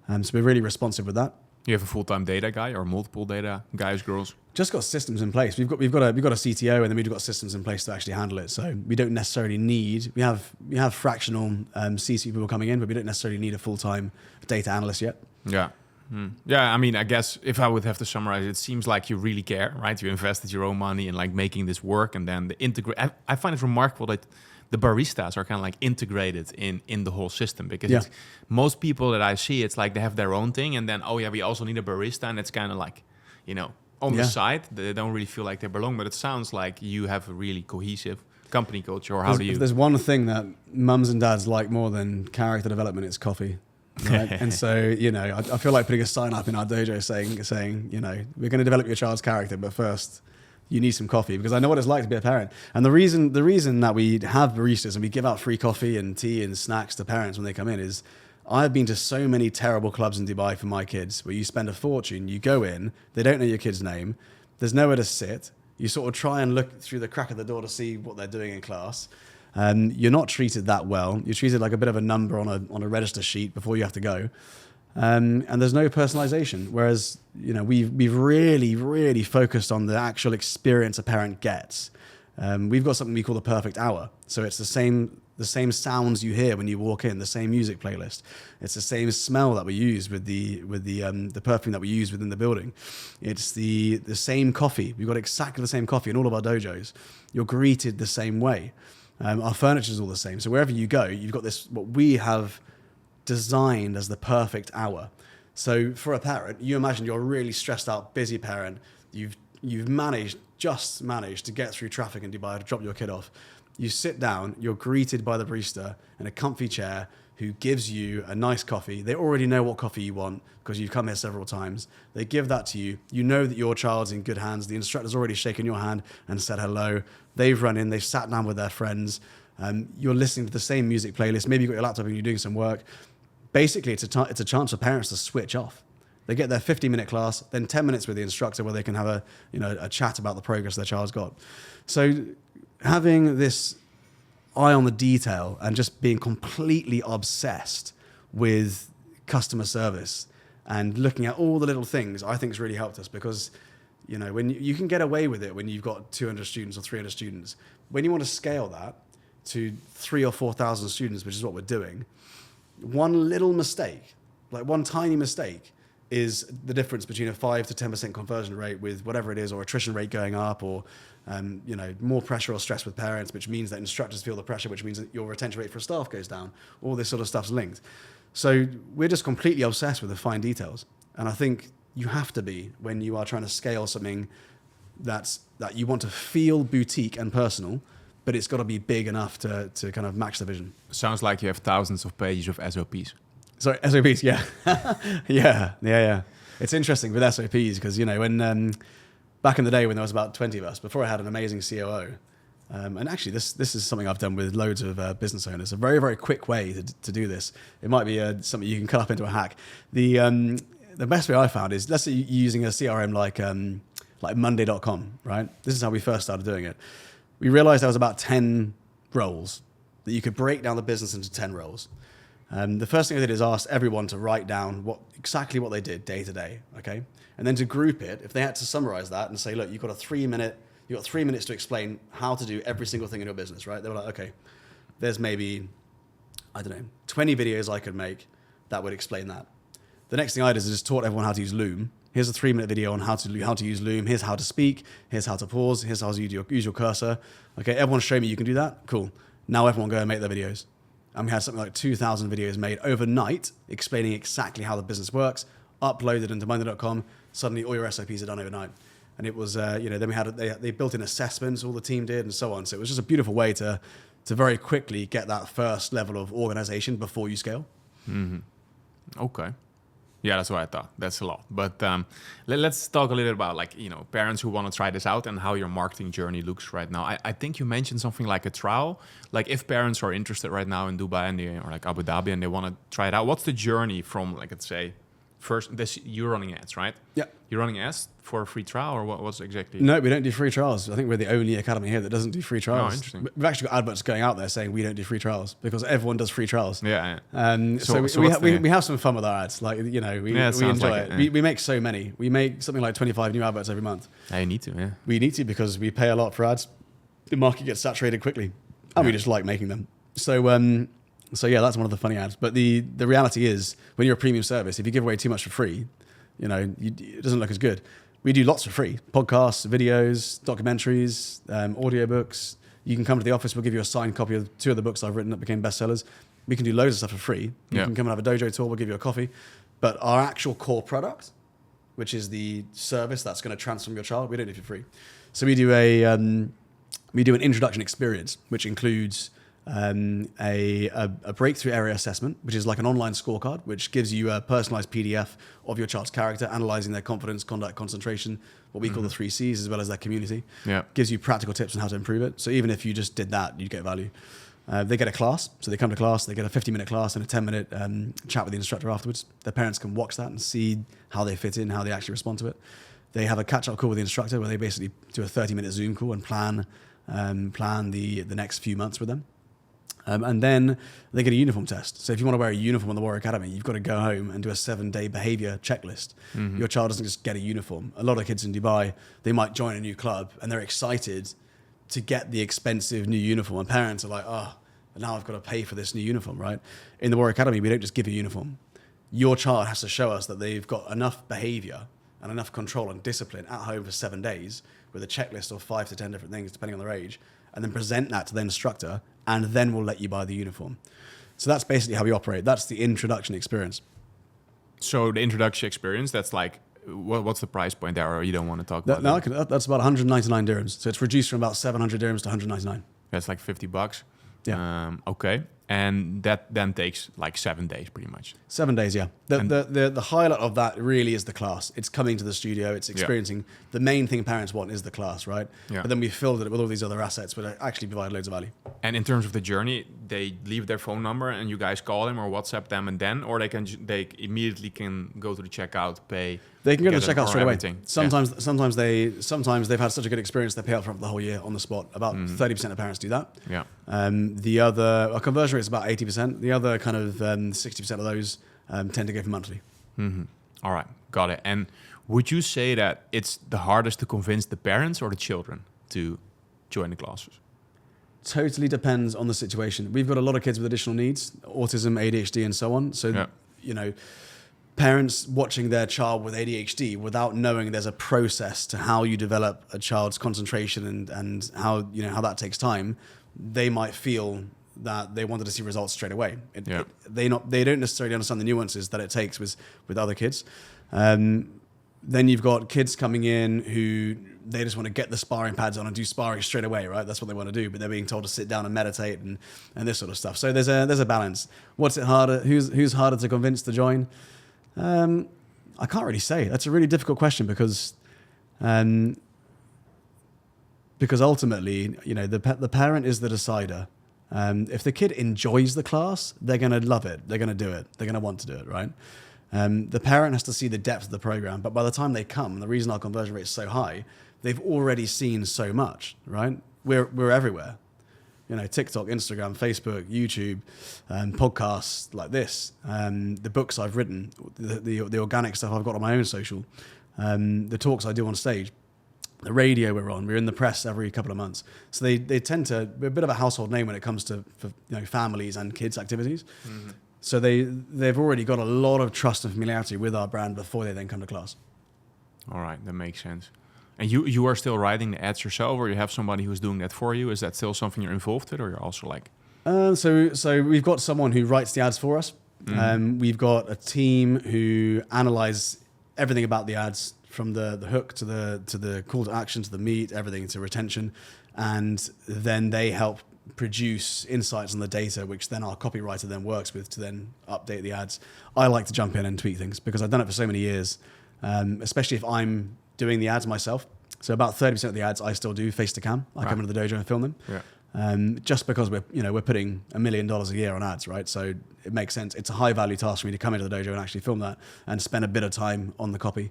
So we're really responsive with that. You have a full-time data guy or multiple data guys, girls? Just got systems in place. We've got a CTO, and then we've got systems in place to actually handle it. So we don't necessarily need. We have fractional C-suite people coming in, but we don't necessarily need a full-time data analyst yet. Yeah. Yeah, I mean, I guess if I would have to summarize it seems like you really care, right? You invested your own money in like making this work, and then I find it remarkable that the baristas are kind of like integrated in the whole system, because most people that I see, it's like they have their own thing, and then we also need a barista, and it's kind of like, on the side, they don't really feel like they belong. But it sounds like you have a really cohesive company culture, or If there's one thing that mums and dads like more than character development, it's coffee. Right? And so, I feel like putting a sign up in our dojo saying, we're going to develop your child's character, but first you need some coffee, because I know what it's like to be a parent. And the reason that we have baristas and we give out free coffee and tea and snacks to parents when they come in is I've been to so many terrible clubs in Dubai for my kids where you spend a fortune, you go in, they don't know your kid's name, there's nowhere to sit, you sort of try and look through the crack of the door to see what they're doing in class. You're not treated that well. You're treated like a bit of a number on a register sheet before you have to go. And there's no personalization. Whereas, we've really, really focused on the actual experience a parent gets. We've got something we call the perfect hour. So it's the same sounds you hear when you walk in, the same music playlist. It's the same smell that we use with the perfume that we use within the building. It's the same coffee. We've got exactly the same coffee in all of our dojos. You're greeted the same way. Our furniture is all the same. So wherever you go, you've got this, what we have designed as the perfect hour. So for a parent, you imagine you're a really stressed out, busy parent. You've just managed to get through traffic in Dubai to drop your kid off. You sit down, you're greeted by the barista in a comfy chair who gives you a nice coffee. They already know what coffee you want because you've come here several times. They give that to you. You know that your child's in good hands. The instructor's already shaken your hand and said hello. They've run in, they've sat down with their friends. You're listening to the same music playlist. Maybe you've got your laptop and you're doing some work. Basically, it's a chance for parents to switch off. They get their 50-minute class, then 10 minutes with the instructor where they can have a chat about the progress their child's got. So having this eye on the detail and just being completely obsessed with customer service and looking at all the little things, I think has really helped us, because when you can get away with it when you've got 200 students or 300 students. When you want to scale that to 3,000 or 4,000 students, which is what we're doing, one little mistake, like one tiny mistake, is the difference between a 5 to 10% conversion rate with whatever it is, or attrition rate going up, or more pressure or stress with parents, which means that instructors feel the pressure, which means that your retention rate for staff goes down. All this sort of stuff's linked. So we're just completely obsessed with the fine details. And I think you have to be when you are trying to scale something that you want to feel boutique and personal, but it's got to be big enough to kind of match the vision. Sounds like you have thousands of pages of SOPs. Sorry, SOPs, yeah. yeah. It's interesting with SOPs because, when back in the day when there was about 20 of us, before I had an amazing COO, and actually this is something I've done with loads of business owners, a very, very quick way to do this. It might be something you can cut up into a hack. The best way I found is, let's say you're using a CRM like Monday.com, right? This is how we first started doing it. We realized there was about 10 roles that you could break down the business into 10 roles. The first thing I did is ask everyone to write down exactly what they did day to day, okay? And then to group it, if they had to summarize that and say, look, you've got 3 minutes to explain how to do every single thing in your business, right? They were like, okay, there's maybe, 20 videos I could make that would explain that. The next thing I did is just taught everyone how to use Loom. Here's a 3-minute video on how to use Loom. Here's how to speak. Here's how to pause. Here's how to use your cursor. Okay, everyone show me you can do that. Cool. Now everyone go and make their videos. And we had something like 2,000 videos made overnight explaining exactly how the business works, uploaded into Monday.com. Suddenly all your SOPs are done overnight. And it was, then we had, they built in assessments, all the team did and so on. So it was just a beautiful way to very quickly get that first level of organization before you scale. Mm-hmm. Okay. Yeah, that's what I thought. That's a lot. But let's talk a little about parents who want to try this out and how your marketing journey looks right now. I think you mentioned something like a trial. Like if parents are interested right now in Dubai or like Abu Dhabi and they want to try it out, what's the journey from, let's say, first, you're running ads, right? Yeah. You're running ads for a free trial or what's exactly? No, we don't do free trials. I think we're the only academy here that doesn't do free trials. Oh, interesting. We've actually got adverts going out there saying we don't do free trials because everyone does free trials. Yeah. So we have some fun with our ads. We enjoy it. We make so many. We make something like 25 new adverts every month. You need to, yeah. We need to because we pay a lot for ads. The market gets saturated quickly and we just like making them. So yeah, that's one of the funny ads. But the reality is when you're a premium service, if you give away too much for free, it doesn't look as good. We do lots for free: podcasts, videos, documentaries, audiobooks. You can come to the office. We'll give you a signed copy of 2 of the books I've written that became bestsellers. We can do loads of stuff for free. You can come and have a dojo tour. We'll give you a coffee. But our actual core product, which is the service that's going to transform your child, we don't do for free. So we do an introduction experience, which includes a breakthrough area assessment, which is like an online scorecard, which gives you a personalized PDF of your child's character, analyzing their confidence, conduct, concentration, what we call the 3 C's, as well as their community. Yeah. Gives you practical tips on how to improve it. So even if you just did that, you'd get value. They get a class. So they come to class, they get a 50-minute class and a 10-minute chat with the instructor afterwards. Their parents can watch that and see how they fit in, how they actually respond to it. They have a catch-up call with the instructor where they basically do a 30-minute Zoom call and plan the next few months with them. And then they get a uniform test. So if you want to wear a uniform on the Warrior Academy, you've got to go home and do a 7-day behavior checklist. Mm-hmm. Your child doesn't just get a uniform. A lot of kids in Dubai, they might join a new club and they're excited to get the expensive new uniform. And parents are like, now I've got to pay for this new uniform, right? In the Warrior Academy, we don't just give a uniform. Your child has to show us that they've got enough behavior and enough control and discipline at home for 7 days with a checklist of 5 to 10 different things, depending on their age, and then present that to the instructor, and then we'll let you buy the uniform. So that's basically how we operate. That's the introduction experience. So the introduction experience, that's like, what's the price point there, or you don't want to talk about that? That's about 199 dirhams. So it's reduced from about 700 dirhams to 199. That's like $50. Yeah. Okay. And that then takes like 7 days pretty much. 7 days, yeah. The highlight of that really is the class. It's coming to the studio, it's experiencing. The main thing parents want is the class, right? Yeah. But then we filled it with all these other assets which actually provide loads of value. And in terms of the journey, they leave their phone number and you guys call them or WhatsApp them and then, or they immediately can go to the checkout, pay. They can go to the checkout straight away. Sometimes they've had such a good experience they pay up front for the whole year on the spot. About 30% of parents do that. Yeah. Our conversion rate is about 80%. The other kind of 60% of those tend to go for monthly. Mm-hmm. All right, got it. And would you say that it's the hardest to convince the parents or the children to join the classes? Totally depends on the situation. We've got a lot of kids with additional needs, autism, ADHD, and so on. So, parents watching their child with ADHD without knowing there's a process to how you develop a child's concentration and how that takes time, they might feel that they wanted to see results straight away. They don't necessarily understand the nuances that it takes with other kids. Then you've got kids coming in who they just want to get the sparring pads on and do sparring straight away, right? That's what they want to do, but they're being told to sit down and meditate and this sort of stuff. So there's a balance. What's it harder? Who's harder to convince to join? I can't really say. That's a really difficult question because ultimately, the parent is the decider. If the kid enjoys the class, they're going to love it. They're going to do it. They're going to want to do it, right? The parent has to see the depth of the program, but by the time they come, the reason our conversion rate is so high, they've already seen so much, right? We're everywhere. TikTok, Instagram, Facebook, YouTube, podcasts like this, the books I've written, the organic stuff I've got on my own social, the talks I do on stage, the radio we're in the press every couple of months. So they tend to be a bit of a household name when it comes to families and kids activities. Mm-hmm. So they've already got a lot of trust and familiarity with our brand before they then come to class. All right, that makes sense. And you are still writing the ads yourself, or you have somebody who's doing that for you? Is that still something you're involved with, or you're also like? So we've got someone who writes the ads for us. Mm-hmm. We've got a team who analyze everything about the ads, from the hook to the call to action to the meat, everything to retention, and then they help produce insights on the data, which then our copywriter then works with to then update the ads. I like to jump in and tweak things because I've done it for so many years, especially if I'm doing the ads myself. So about 30% of the ads I still do face to cam. I come into the dojo and film them. Yeah. Just because we're putting $1 million a year on ads, right? So it makes sense. It's a high value task for me to come into the dojo and actually film that and spend a bit of time on the copy.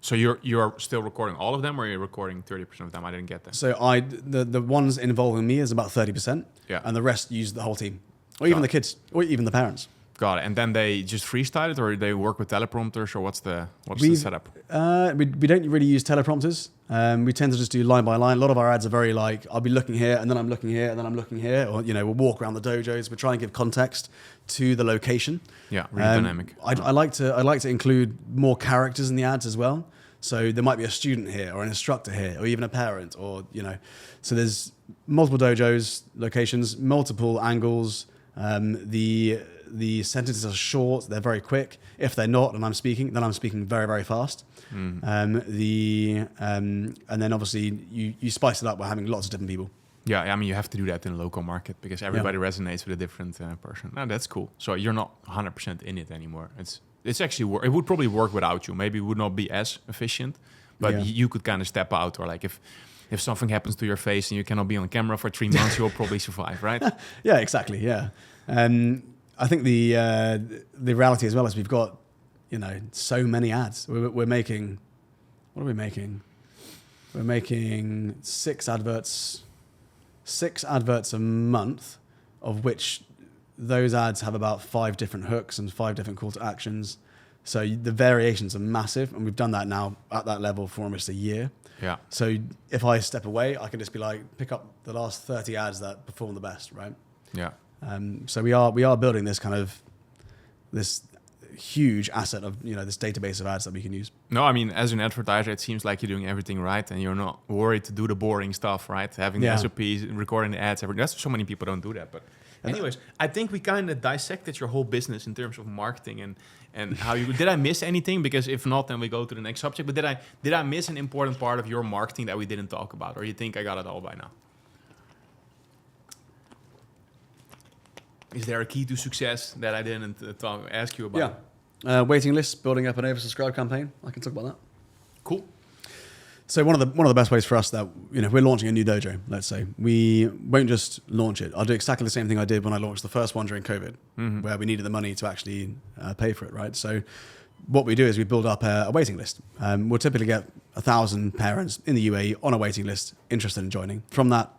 So you're still recording all of them, or you're recording 30% of them? I didn't get that. So the ones involving me is about 30%, and the rest use the whole team, or even the kids, or even the parents. Got it. And then they just freestyle it, or they work with teleprompters, or what's the setup? We don't really use teleprompters. We tend to just do line by line. A lot of our ads are very like, I'll be looking here, and then I'm looking here, and then I'm looking here, or we'll walk around the dojos. We try and give context to the location. Yeah, really dynamic. I like to include more characters in the ads as well. So there might be a student here, or an instructor here, or even a parent, or So there's multiple dojos, locations, multiple angles. The sentences are short; they're very quick. If they're not, and I'm speaking, then I'm speaking very, very fast. And then obviously you spice it up by having lots of different people. Yeah, I mean, you have to do that in a local market because everybody resonates with a different person. No, that's cool. So you're not 100% in it anymore. It's actually it would probably work without you. Maybe it would not be as efficient, but you could kind of step out, or like if something happens to your face and you cannot be on camera for 3 months, you'll probably survive, right? Yeah, exactly. Yeah. I think the reality as well is we've got, so many ads. We're making, what are we making? We're making 6 adverts a month, of which those ads have about 5 different hooks and 5 different call to actions. So the variations are massive, and we've done that now at that level for almost a year. Yeah. So if I step away, I can just be like, pick up the last 30 ads that perform the best, right? Yeah. So we are building this kind of this huge asset of this database of ads that we can use. No, I mean, as an advertiser, it seems like you're doing everything right, and you're not worried to do the boring stuff, right? Having the SOPs, recording the ads, that's so many people don't do that. But anyways, I think we kind of dissected your whole business in terms of marketing and how you did. I miss anything? Because if not, then we go to the next subject. But did I miss an important part of your marketing that we didn't talk about, or you think I got it all by now? Is there a key to success that I didn't ask you about? Yeah. Waiting lists, building up an oversubscribed campaign. I can talk about that. Cool. So one of the best ways for us that if we're launching a new dojo, let's say, we won't just launch it. I'll do exactly the same thing I did when I launched the first one during COVID, where we needed the money to actually pay for it, right? So what we do is we build up a waiting list. We'll typically get 1,000 parents in the UAE on a waiting list interested in joining. From that,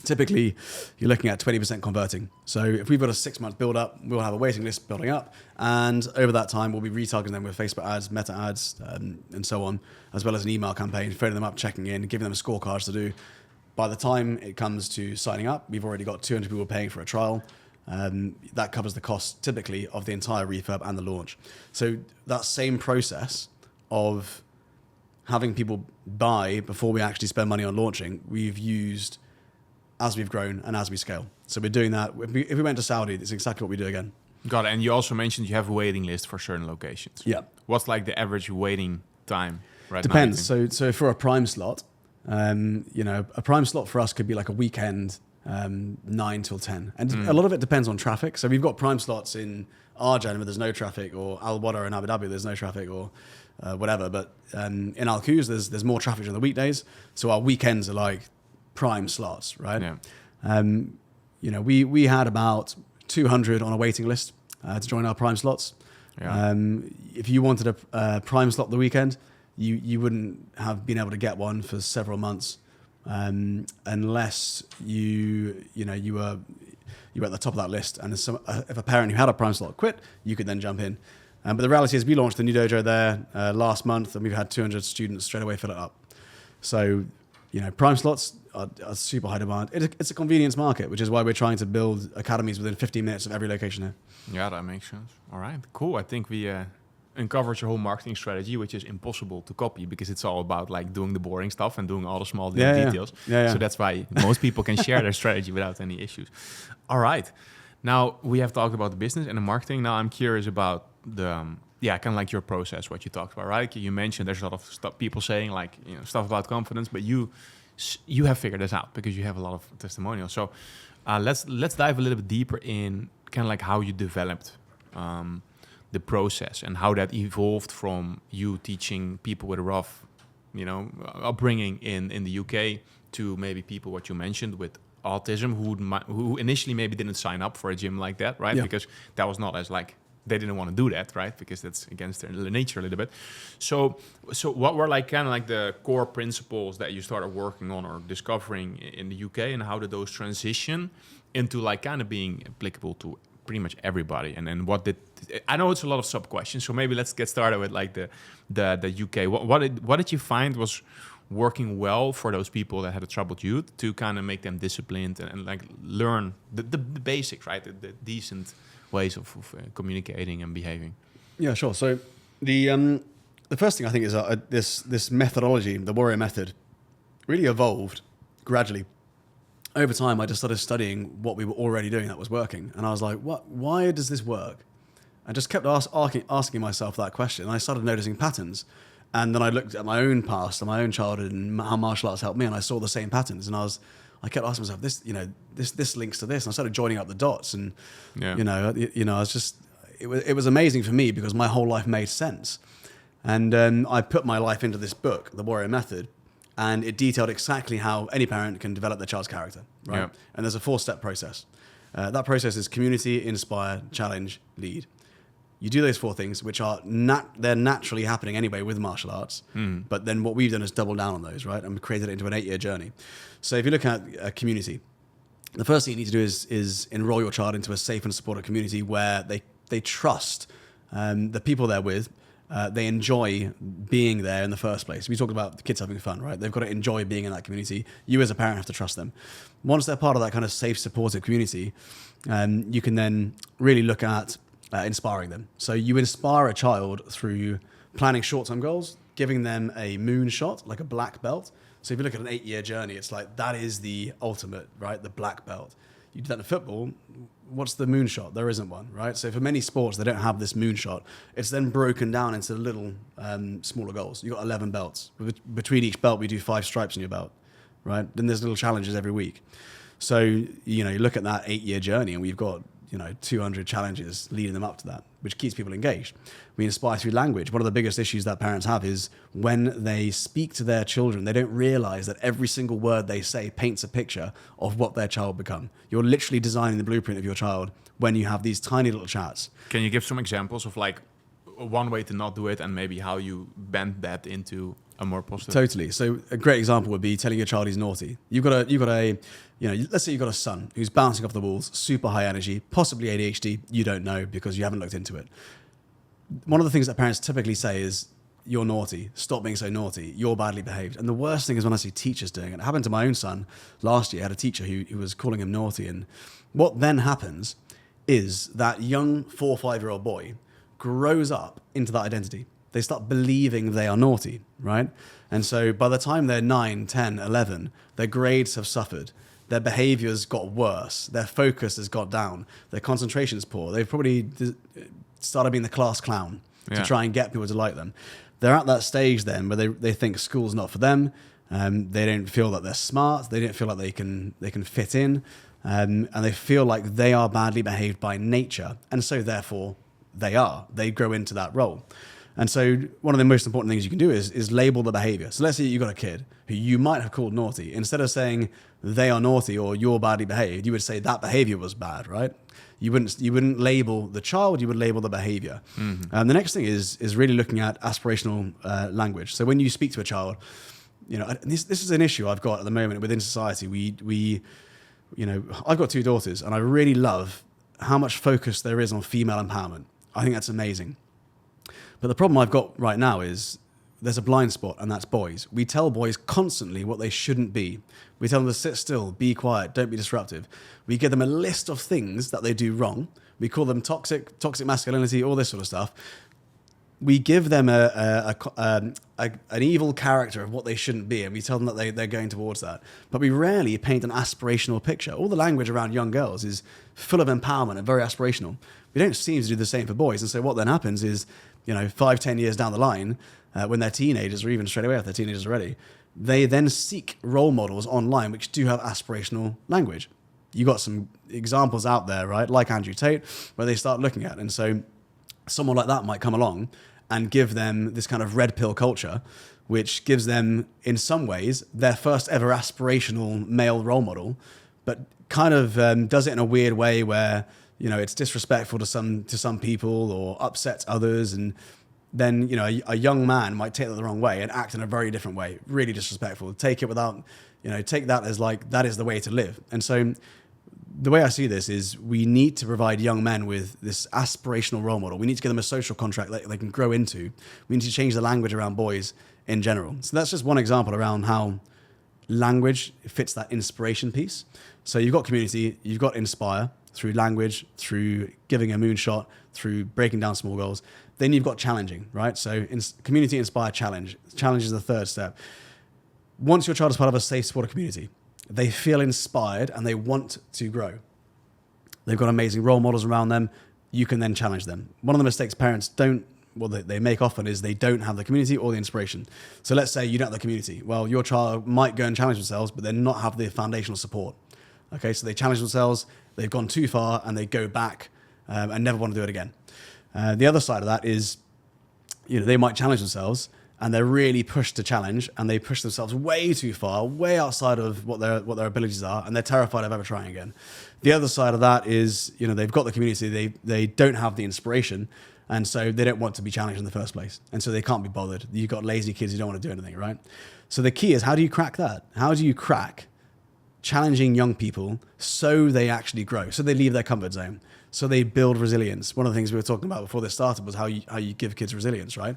typically, you're looking at 20% converting. So if we've got a 6-month build up, we'll have a waiting list building up. And over that time, we'll be retargeting them with Facebook ads, Meta ads, and so on, as well as an email campaign, phoning them up, checking in, giving them scorecards to do. By the time it comes to signing up, we've already got 200 people paying for a trial. that covers the cost typically of the entire refurb and the launch. So that same process of having people buy before we actually spend money on launching, we've used as we've grown and as we scale. So we're doing that. If we went to Saudi, it's exactly what we do again. Got it. And you also mentioned you have a waiting list for certain locations. Yeah. What's like the average waiting time right now? Depends. So for a prime slot, a prime slot for us could be like a weekend, 9 till 10. And a lot of it depends on traffic. So we've got prime slots in Arjan where there's no traffic, or Al Wada in Abu Dhabi, there's no traffic, or whatever. But in Al Quoz, there's more traffic during the weekdays. So our weekends are like prime slots, right? Yeah. We had about 200 on a waiting list to join our prime slots. Yeah. If you wanted a prime slot the weekend, you wouldn't have been able to get one for several months unless you were at the top of that list. And if a parent who had a prime slot quit, you could then jump in. But the reality is we launched the new dojo there last month, and we've had 200 students straight away fill it up. So, prime slots are super high demand. It's a convenience market, which is why we're trying to build academies within 15 minutes of every location here. Yeah, that makes sense. All right, cool. I think we uncovered your whole marketing strategy, which is impossible to copy because it's all about like doing the boring stuff and doing all the small details. Yeah. So that's why most people can share their strategy without any issues. All right. Now we have talked about the business and the marketing. Now I'm curious about the kind of like your process, what you talked about, right? You mentioned there's a lot of stuff people saying like stuff about confidence, but you have figured this out because you have a lot of testimonials. So let's dive a little bit deeper in kind of like how you developed the process and how that evolved from you teaching people with a rough, upbringing in the UK to maybe people what you mentioned with autism who initially maybe didn't sign up for a gym like that, right? Yeah. Because that was not as like they didn't want to do that, right? Because that's against their nature a little bit. So what were like kind of like the core principles that you started working on or discovering in the UK, and how did those transition into like kind of being applicable to pretty much everybody? And then I know it's a lot of sub questions, so maybe let's get started with like the UK. What did you find was working well for those people that had a troubled youth to kind of make them disciplined and like learn the basics, right? The decent ways of communicating and behaving. Yeah, sure. So the first thing I think is this methodology, the warrior method, really evolved gradually. Over time, I just started studying what we were already doing that was working. And I was like, why does this work? I just kept asking myself that question. And I started noticing patterns. And then I looked at my own past and my own childhood and how martial arts helped me. And I saw the same patterns. And I kept asking myself, this links to this. And I started joining up the dots. And, I was just, it was amazing for me because my whole life made sense. And I put my life into this book, The Warrior Method. And it detailed exactly how any parent can develop their child's character, right? Yeah. And there's a 4-step process. That process is community, inspire, challenge, lead. You do those 4 things, which are they're naturally happening anyway with martial arts. But then what we've done is double down on those, right? And we created it into an 8-year journey. So if you look at a community, the first thing you need to do is enroll your child into a safe and supportive community where they trust the people they're with. They enjoy being there in the first place. We talked about the kids having fun, right? They've got to enjoy being in that community. You as a parent have to trust them. Once they're part of that kind of safe, supportive community, you can then really look at inspiring them. So you inspire a child through planning short-term goals, giving them a moonshot, like a black belt. So if you look at an 8-year journey, it's like that is the ultimate, right? The black belt. You do that in football. What's the moonshot? There isn't one, right? So for many sports, they don't have this moonshot. It's then broken down into little smaller goals. You've got 11 belts. Between each belt, we do 5 stripes on your belt, right? Then there's little challenges every week. So, you look at that 8-year journey and we've got, 200 challenges leading them up to that, which keeps people engaged. We inspire through language. One of the biggest issues that parents have is when they speak to their children, they don't realize that every single word they say paints a picture of what their child become. You're literally designing the blueprint of your child when you have these tiny little chats. Can you give some examples of like one way to not do it and maybe how you bend that into a more positive? Totally. So a great example would be telling your child he's naughty. You've got a let's say you've got a son who's bouncing off the walls, super high energy, possibly ADHD. You don't know because you haven't looked into it. One of the things that parents typically say is, you're naughty, stop being so naughty, you're badly behaved. And the worst thing is when I see teachers doing it. It happened to my own son last year. I had a teacher who was calling him naughty. And what then happens is that young 4 or 5-year-old boy grows up into that identity. They start believing they are naughty, right? And so by the time they're 9, 10, 11, their grades have suffered. Their behaviors got worse. Their focus has got down. Their concentration is poor. They've probably started being the class clown to try and get people to like them. They're at that stage then where they think school's not for them. They don't feel that they're smart. They don't feel like they can fit in. And they feel like they are badly behaved by nature. And so therefore they grow into that role. And so one of the most important things you can do is label the behavior. So let's say you've got a kid who you might have called naughty. Instead of saying they are naughty or you're badly behaved, you would say that behavior was bad, right? You wouldn't label the child, you would label the behavior. Mm-hmm. And the next thing is really looking at aspirational language. So when you speak to a child, this is an issue I've got at the moment within society. We I've got 2 daughters and I really love how much focus there is on female empowerment. I think that's amazing. But the problem I've got right now is there's a blind spot, and that's boys. We tell boys constantly what they shouldn't be. We tell them to sit still, be quiet, don't be disruptive. We give them a list of things that they do wrong. We call them toxic masculinity, all this sort of stuff. We give them an evil character of what they shouldn't be, and we tell them that they're going towards that. But we rarely paint an aspirational picture. All the language around young girls is full of empowerment and very aspirational. We don't seem to do the same for boys. And so what then happens is, 5, 10 years down the line, when they're teenagers, or even straight away if they're teenagers already, they then seek role models online which do have aspirational language. You got some examples out there, right? Like Andrew Tate, where they start looking at. And so someone like that might come along and give them this kind of red pill culture, which gives them, in some ways, their first ever aspirational male role model, but kind of does it in a weird way where, it's disrespectful to some people or upsets others. And then, a young man might take that the wrong way and act in a very different way, really disrespectful. Take it without, take that as like, that is the way to live. And so the way I see this is we need to provide young men with this aspirational role model. We need to give them a social contract that they can grow into. We need to change the language around boys in general. So that's just one example around how language fits that inspiration piece. So you've got community, you've got inspire through language, through giving a moonshot, through breaking down small goals. Then you've got challenging, right? So community, inspire, challenge. Challenge is the third step. Once your child is part of a safe, supportive community, they feel inspired and they want to grow. They've got amazing role models around them. You can then challenge them. One of the mistakes parents they make often is they don't have the community or the inspiration. So let's say you don't have the community. Well, your child might go and challenge themselves, but then not have the foundational support. Okay, so they challenge themselves, they've gone too far, and they go back and never want to do it again. The other side of that is, they might challenge themselves, and they're really pushed to challenge, and they push themselves way too far, way outside of what their abilities are, and they're terrified of ever trying again. The other side of that is, they've got the community, they don't have the inspiration, and so they don't want to be challenged in the first place, and so they can't be bothered. You've got lazy kids who don't want to do anything, right? So the key is, how do you crack that? How do you crack challenging young people so they actually grow, so they leave their comfort zone, so they build resilience? One of the things we were talking about before this started was how you give kids resilience, right?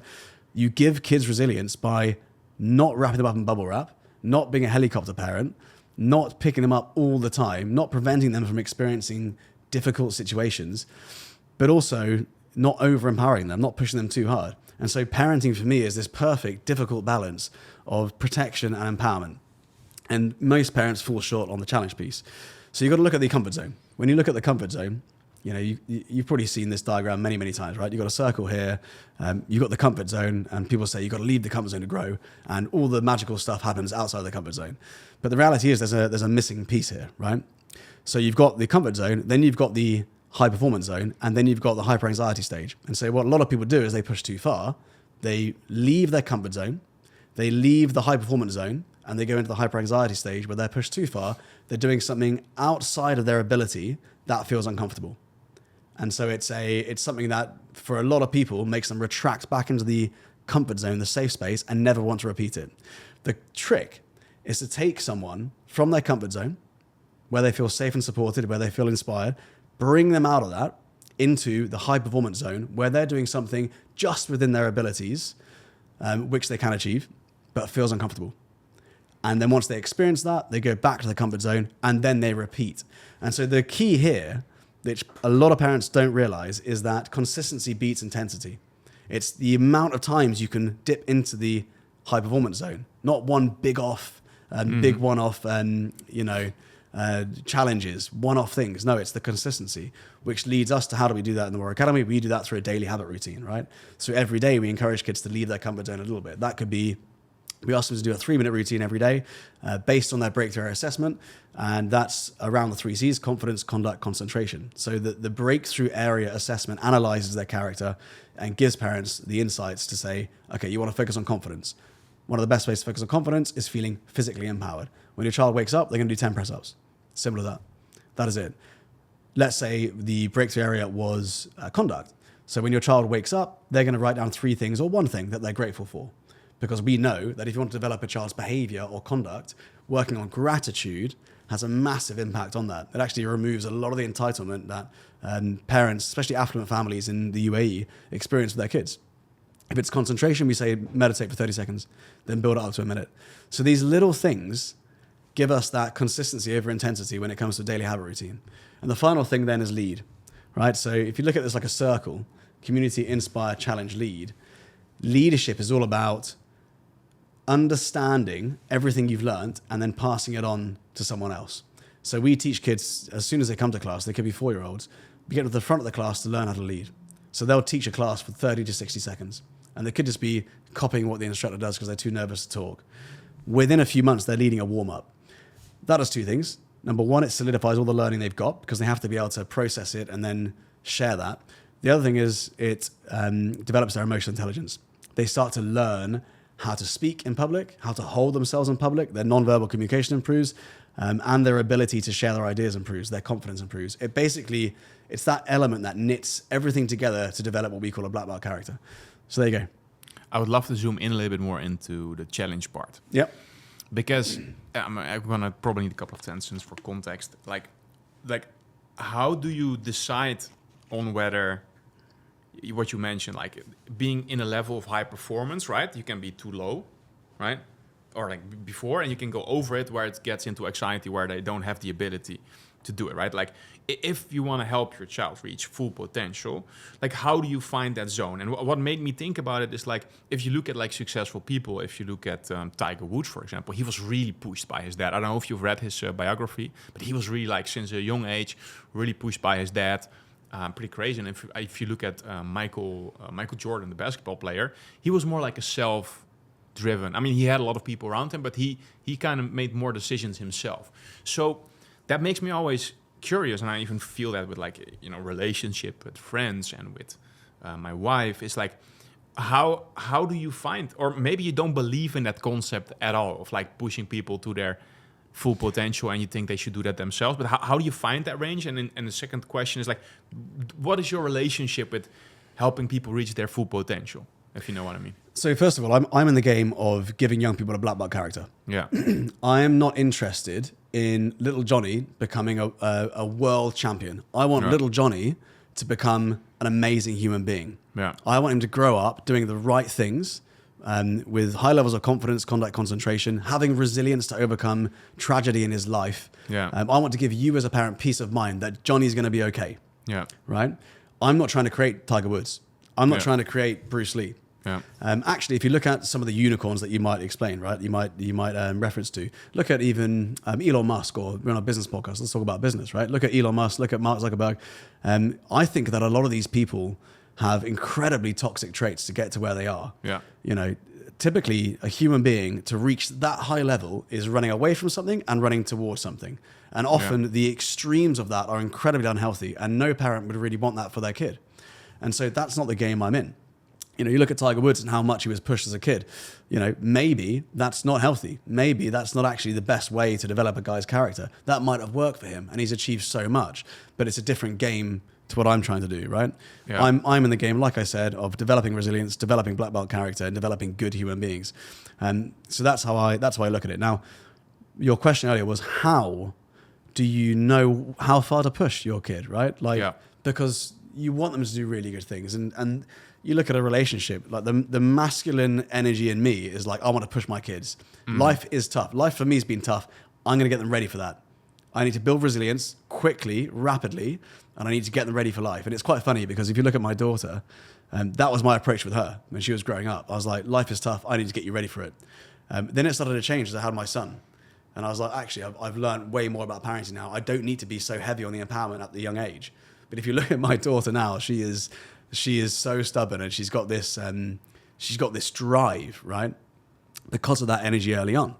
You give kids resilience by not wrapping them up in bubble wrap, not being a helicopter parent, not picking them up all the time, not preventing them from experiencing difficult situations, but also not over-empowering them, not pushing them too hard. And so parenting for me is this perfect, difficult balance of protection and empowerment. And most parents fall short on the challenge piece. So you've got to look at the comfort zone. When you look at the comfort zone, you've probably seen this diagram many, many times, right? You've got a circle here, you've got the comfort zone, and people say you've got to leave the comfort zone to grow, and all the magical stuff happens outside the comfort zone. But the reality is there's a missing piece here, right? So you've got the comfort zone, then you've got the high performance zone, and then you've got the hyper anxiety stage. And so what a lot of people do is they push too far, they leave their comfort zone, they leave the high performance zone, and they go into the hyper anxiety stage where they're pushed too far. They're doing something outside of their ability that feels uncomfortable. And so it's something that for a lot of people makes them retract back into the comfort zone, the safe space, and never want to repeat it. The trick is to take someone from their comfort zone where they feel safe and supported, where they feel inspired, bring them out of that into the high performance zone where they're doing something just within their abilities, which they can achieve, but feels uncomfortable. And then once they experience that, they go back to the comfort zone and then they repeat. And so the key here which a lot of parents don't realize, is that consistency beats intensity. It's the amount of times you can dip into the high performance zone, not one big one-off, challenges, one-off things. No, it's the consistency, which leads us to how do we do that in the Warrior Academy? We do that through a daily habit routine, right? So every day we encourage kids to leave their comfort zone a little bit. That could be, we ask them to do a 3-minute routine every day based on their breakthrough area assessment. And that's around the 3 C's: confidence, conduct, concentration. So the breakthrough area assessment analyzes their character and gives parents the insights to say, okay, you want to focus on confidence. One of the best ways to focus on confidence is feeling physically empowered. When your child wakes up, they're going to do 10 press-ups. Simple as that. That is it. Let's say the breakthrough area was conduct. So when your child wakes up, they're going to write down 3 things or 1 thing that they're grateful for. Because we know that if you want to develop a child's behavior or conduct, working on gratitude has a massive impact on that. It actually removes a lot of the entitlement that parents, especially affluent families in the UAE, experience with their kids. If it's concentration, we say meditate for 30 seconds, then build it up to a minute. So these little things give us that consistency over intensity when it comes to daily habit routine. And the final thing then is lead, right? So if you look at this like a circle, community, inspire, challenge, lead, leadership is all about understanding everything you've learned and then passing it on to someone else. So we teach kids, as soon as they come to class, they could be 4-year-olds, we get to the front of the class to learn how to lead. So they'll teach a class for 30 to 60 seconds. And they could just be copying what the instructor does because they're too nervous to talk. Within a few months, they're leading a warm-up. That does 2 things. Number 1, it solidifies all the learning they've got because they have to be able to process it and then share that. The other thing is it develops their emotional intelligence. They start to learn how to speak in public, how to hold themselves in public. Their non-verbal communication improves, and their ability to share their ideas improves. Their confidence improves. It's that element that knits everything together to develop what we call a black belt character. So there you go. I would love to zoom in a little bit more into the challenge part. Yep. Because I'm gonna probably need a couple of sentences for context. Like, how do you decide on whether what you mentioned, like being in a level of high performance, right? You can be too low, right? Or like before, and you can go over it where it gets into anxiety, where they don't have the ability to do it, right? Like if you want to help your child reach full potential, like how do you find that zone? And what made me think about it is like, if you look at like successful people, if you look at Tiger Woods, for example, he was really pushed by his dad. I don't know if you've read his biography, but he was really like since a young age, really pushed by his dad. Pretty crazy. And if you look at Michael Jordan, the basketball player, he was more like a self-driven. I mean, he had a lot of people around him, but he kind of made more decisions himself. So that makes me always curious, and I even feel that with like relationship with friends and with my wife. It's like how do you find, or maybe you don't believe in that concept at all of like pushing people to their full potential and you think they should do that themselves, but how do you find that range? And the second question is like, what is your relationship with helping people reach their full potential, if you know what I mean? So first of all, I'm in the game of giving young people a black belt character. Yeah. I am not interested in little Johnny becoming a world champion. I want little Johnny to become an amazing human being. Yeah. I want him to grow up doing the right things, with high levels of confidence, conduct, concentration, having resilience to overcome tragedy in his life. Yeah. I want to give you as a parent peace of mind that Johnny's going to be okay. Yeah. Right? I'm not trying to create Tiger Woods. I'm not trying to create Bruce Lee. Yeah. Actually, if you look at some of the unicorns that you might explain, right, you might reference to, look at even Elon Musk, or we're on a business podcast, let's talk about business, right? Look at Elon Musk, look at Mark Zuckerberg. I think that a lot of these people have incredibly toxic traits to get to where they are. Yeah. Typically a human being to reach that high level is running away from something and running towards something. And often the extremes of that are incredibly unhealthy, and no parent would really want that for their kid. And so that's not the game I'm in. You look at Tiger Woods and how much he was pushed as a kid. Maybe that's not healthy. Maybe that's not actually the best way to develop a guy's character. That might have worked for him, and he's achieved so much. But it's a different game to what I'm trying to do, right? Yeah. I'm in the game, like I said, of developing resilience, developing black belt character, and developing good human beings. So that's how I look at it. Now, your question earlier was, how do you know how far to push your kid, right? Because you want them to do really good things, and you look at a relationship, like the masculine energy in me is like, I want to push my kids. Life is tough. Life for me has been tough. I'm going to get them ready for that. I need to build resilience quickly, rapidly, and I need to get them ready for life. And it's quite funny because if you look at my daughter, that was my approach with her when she was growing up. I was like, life is tough. I need to get you ready for it. Then it started to change as I had my son. And I was like, actually, I've learned way more about parenting now. I don't need to be so heavy on the empowerment at the young age. But if you look at my daughter now, she is so stubborn, and she's got this drive, right? Because of that energy early on.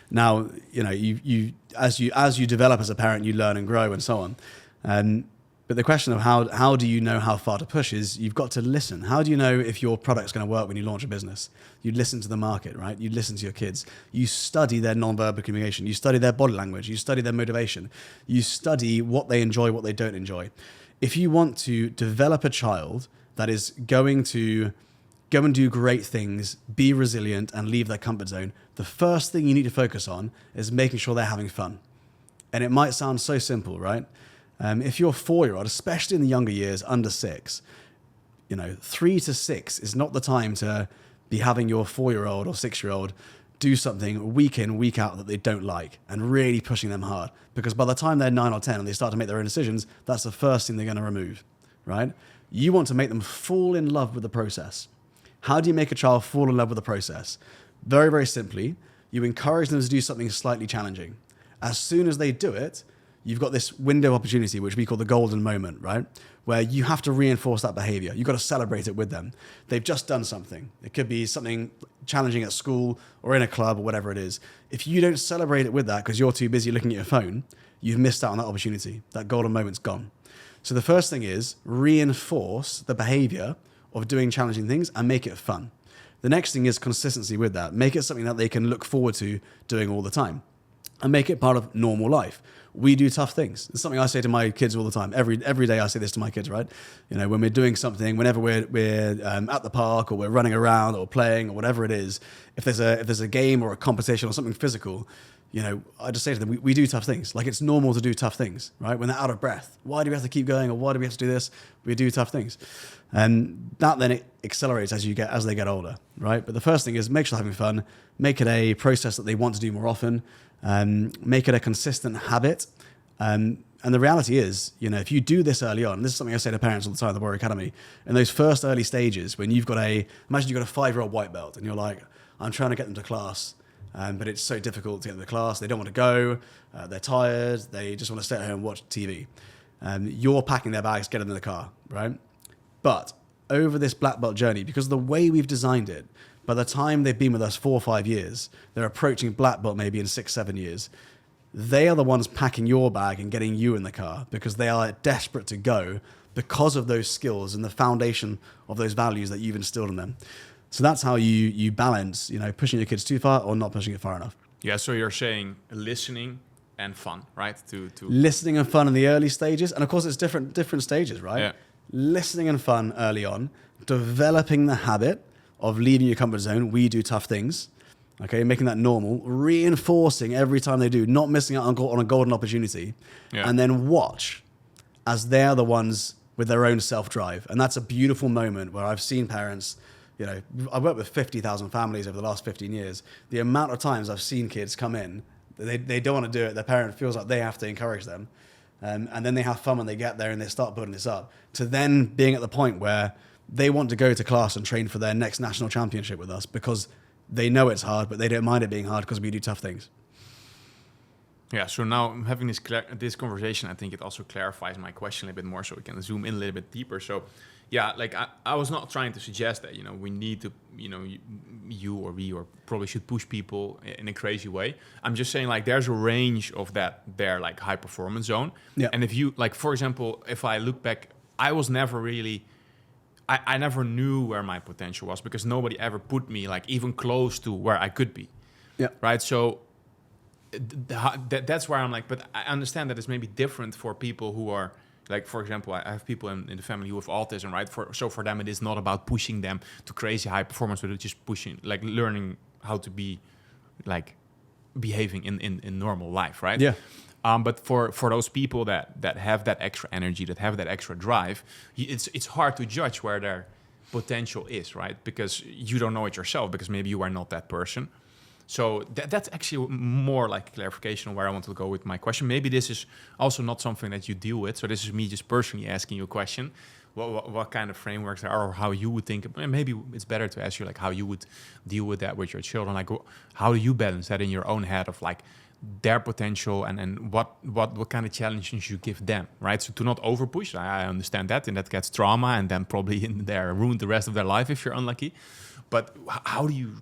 Now, you as you develop as a parent, you learn and grow and so on. But the question of how do you know how far to push is you've got to listen. How do you know if your product's going to work when you launch a business? You listen to the market, right? You listen to your kids. You study their non-verbal communication. You study their body language. You study their motivation. You study what they enjoy, what they don't enjoy. If you want to develop a child that is going to go and do great things, be resilient, and leave their comfort zone, the first thing you need to focus on is making sure they're having fun. And it might sound so simple, right? If you're 4-year-old, especially in the younger years, under 6, 3 to 6 is not the time to be having your 4-year-old or 6-year-old do something week in, week out that they don't like and really pushing them hard. Because by the time they're 9 or 10 and they start to make their own decisions, that's the first thing they're going to remove, right? You want to make them fall in love with the process. How do you make a child fall in love with the process? Very, very simply, you encourage them to do something slightly challenging. As soon as they do it, you've got this window opportunity, which we call the golden moment, right? Where you have to reinforce that behavior. You've got to celebrate it with them. They've just done something. It could be something challenging at school or in a club or whatever it is. If you don't celebrate it with that because you're too busy looking at your phone, you've missed out on that opportunity. That golden moment's gone. So the first thing is reinforce the behavior of doing challenging things and make it fun. The next thing is consistency with that. Make it something that they can look forward to doing all the time and make it part of normal life. We do tough things. It's something I say to my kids all the time. Every day I say this to my kids, right? When we're doing something, whenever we're at the park or we're running around or playing or whatever it is, if there's a game or a competition or something physical, I just say to them, we do tough things. Like, it's normal to do tough things, right? When they're out of breath, why do we have to keep going, or why do we have to do this? We do tough things. And that then it accelerates as they get older, right? But the first thing is make sure they're having fun, make it a process that they want to do more often, make it a consistent habit. And the reality is, if you do this early on, this is something I say to parents all the time at the Warrior Academy, in those first early stages, when imagine you've got a 5-year-old white belt and you're like, I'm trying to get them to class, but it's so difficult to get them to class. They don't want to go. They're tired. They just want to stay at home and watch TV. You're packing their bags, getting in the car, right? But over this black belt journey, because of the way we've designed it, by the time they've been with us 4 or 5 years, they're approaching black belt maybe in 6, 7 years. They are the ones packing your bag and getting you in the car because they are desperate to go because of those skills and the foundation of those values that you've instilled in them. So that's how you balance, pushing your kids too far or not pushing it far enough. Yeah, so you're saying listening and fun, right? To listening and fun in the early stages, and of course it's different stages, right? Yeah. Listening and fun early on, developing the habit of leaving your comfort zone. We do tough things, okay, making that normal, reinforcing every time they do, not missing out on a golden opportunity, and then watch as they're the ones with their own self-drive. And that's a beautiful moment where I've seen parents. I've worked with 50,000 families over the last 15 years. The amount of times I've seen kids come in, they don't want to do it. Their parent feels like they have to encourage them. And then they have fun when they get there and they start building this up. To then being at the point where they want to go to class and train for their next national championship with us because they know it's hard, but they don't mind it being hard because we do tough things. Yeah, so now having this conversation, I think it also clarifies my question a bit more so we can zoom in a little bit deeper. So yeah, like I was not trying to suggest that, we need to, you or we or probably should push people in a crazy way. I'm just saying, like, there's a range of their like high performance zone. Yeah. And if you, like, for example, if I look back, I was never really, I never knew where my potential was because nobody ever put me like even close to where I could be. Yeah. Right. So that's where I'm like, but I understand that it's maybe different for people who are, like, for example, I have people in the family who have autism, right? So for them, it is not about pushing them to crazy high performance, but it's just pushing, like, learning how to be, like, behaving in normal life, right? Yeah. But for those people that have that extra energy, that have that extra drive, it's hard to judge where their potential is, right? Because you don't know it yourself, because maybe you are not that person. So that's actually more like clarification on where I want to go with my question. Maybe this is also not something that you deal with. So this is me just personally asking you a question. What kind of frameworks there are, or how you would think, and maybe it's better to ask you like how you would deal with that with your children. Like how do you balance that in your own head of like their potential and what kind of challenges you give them, right? So to not overpush, I understand that, and that gets trauma and then probably in there ruin the rest of their life if you're unlucky. But how do you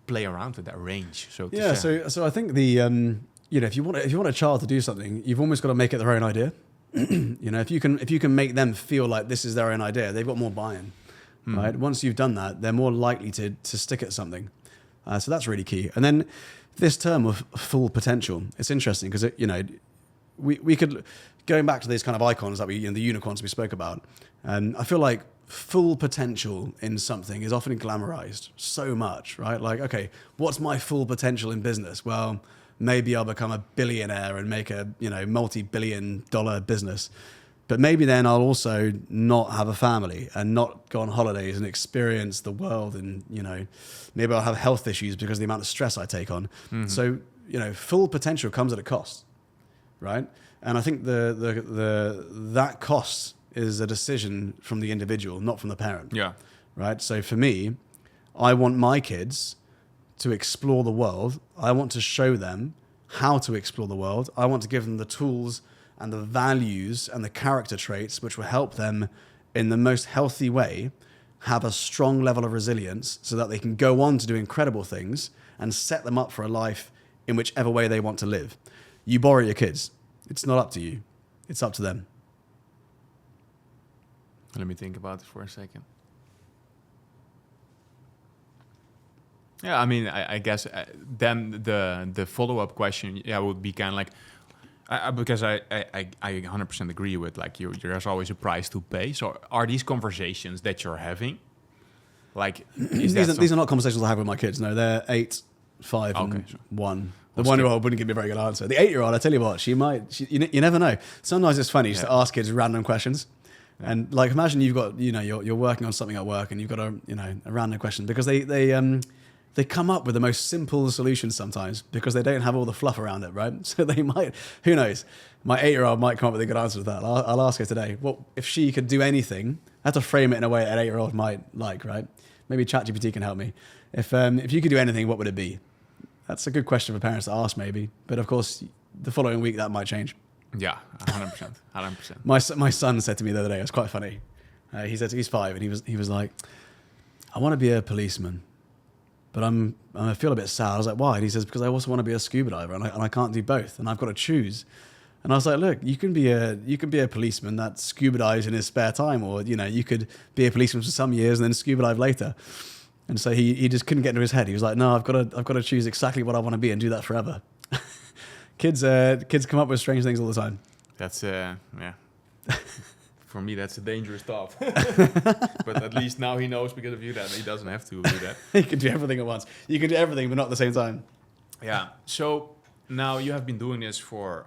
play around with that range? So so I think the if you want a child to do something, you've almost got to make it their own idea. If you can make them feel like this is their own idea, they've got more buy-in, right? Once you've done that, they're more likely to stick at something. So that's really key. And then this term of full potential, it's interesting because we could, going back to these kind of icons that the unicorns we spoke about, and I feel like full potential in something is often glamorized so much, right? Like, okay, what's my full potential in business? Well, maybe I'll become a billionaire and make a multi-billion-dollar business. But maybe then I'll also not have a family and not go on holidays and experience the world. And, maybe I'll have health issues because of the amount of stress I take on. Mm-hmm. So, full potential comes at a cost, right? And I think that cost is a decision from the individual, not from the parent. Yeah. Right. So for me, I want my kids to explore the world. I want to show them how to explore the world. I want to give them the tools and the values and the character traits which will help them in the most healthy way have a strong level of resilience so that they can go on to do incredible things and set them up for a life in whichever way they want to live. You borrow your kids. It's not up to you. It's up to them. Let me think about it for a second. Yeah, I mean, I guess then the follow-up question, would be kind of like, because I 100% agree with like there's always a price to pay. So are these conversations that you're having, like these are not conversations I have with my kids. No, they're 8, 5, and 1. The 1-year-old wouldn't give me a very good answer. The 8-year-old, I tell you what, you never know. Sometimes it's funny just to ask kids random questions. Yeah. And like, imagine you've got, you're working on something at work and you've got a random question because they come up with the most simple solutions sometimes because they don't have all the fluff around it, right? So they might, who knows, my 8-year-old might come up with a good answer to that. I'll ask her today, what if she could do anything? I have to frame it in a way an 8-year-old might like, right? Maybe ChatGPT can help me. If you could do anything, what would it be? That's a good question for parents to ask maybe. But of course, the following week that might change. Yeah, 100%. 100%. My son said to me the other day, it was quite funny. He said he's 5 and he was like, I want to be a policeman, but I feel a bit sad. I was like, why? And he says, because I also want to be a scuba diver and I can't do both and I've got to choose. And I was like, look, you can be a policeman that scuba dives in his spare time, or you could be a policeman for some years and then scuba dive later. And so he just couldn't get into his head. He was like, no, I've got to choose exactly what I want to be and do that forever. Kids come up with strange things all the time. That's for me, that's a dangerous thought. But at least now he knows because of you that he doesn't have to do that. He can do everything at once. You can do everything, but not at the same time. Yeah. So now you have been doing this for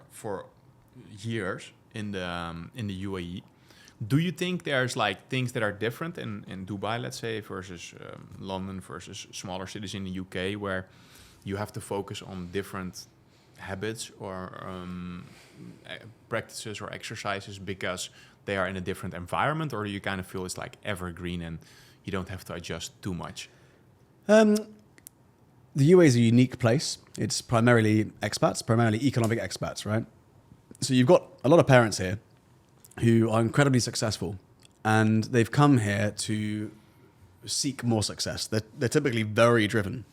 years in the UAE. Do you think there's like things that are different in Dubai, let's say, versus London versus smaller cities in the UK, where you have to focus on different habits or practices or exercises because they are in a different environment, or do you kind of feel it's like evergreen and you don't have to adjust too much? The UAE is a unique place. It's primarily expats, primarily economic expats, right? So you've got a lot of parents here who are incredibly successful, and they've come here to seek more success. They're typically very driven.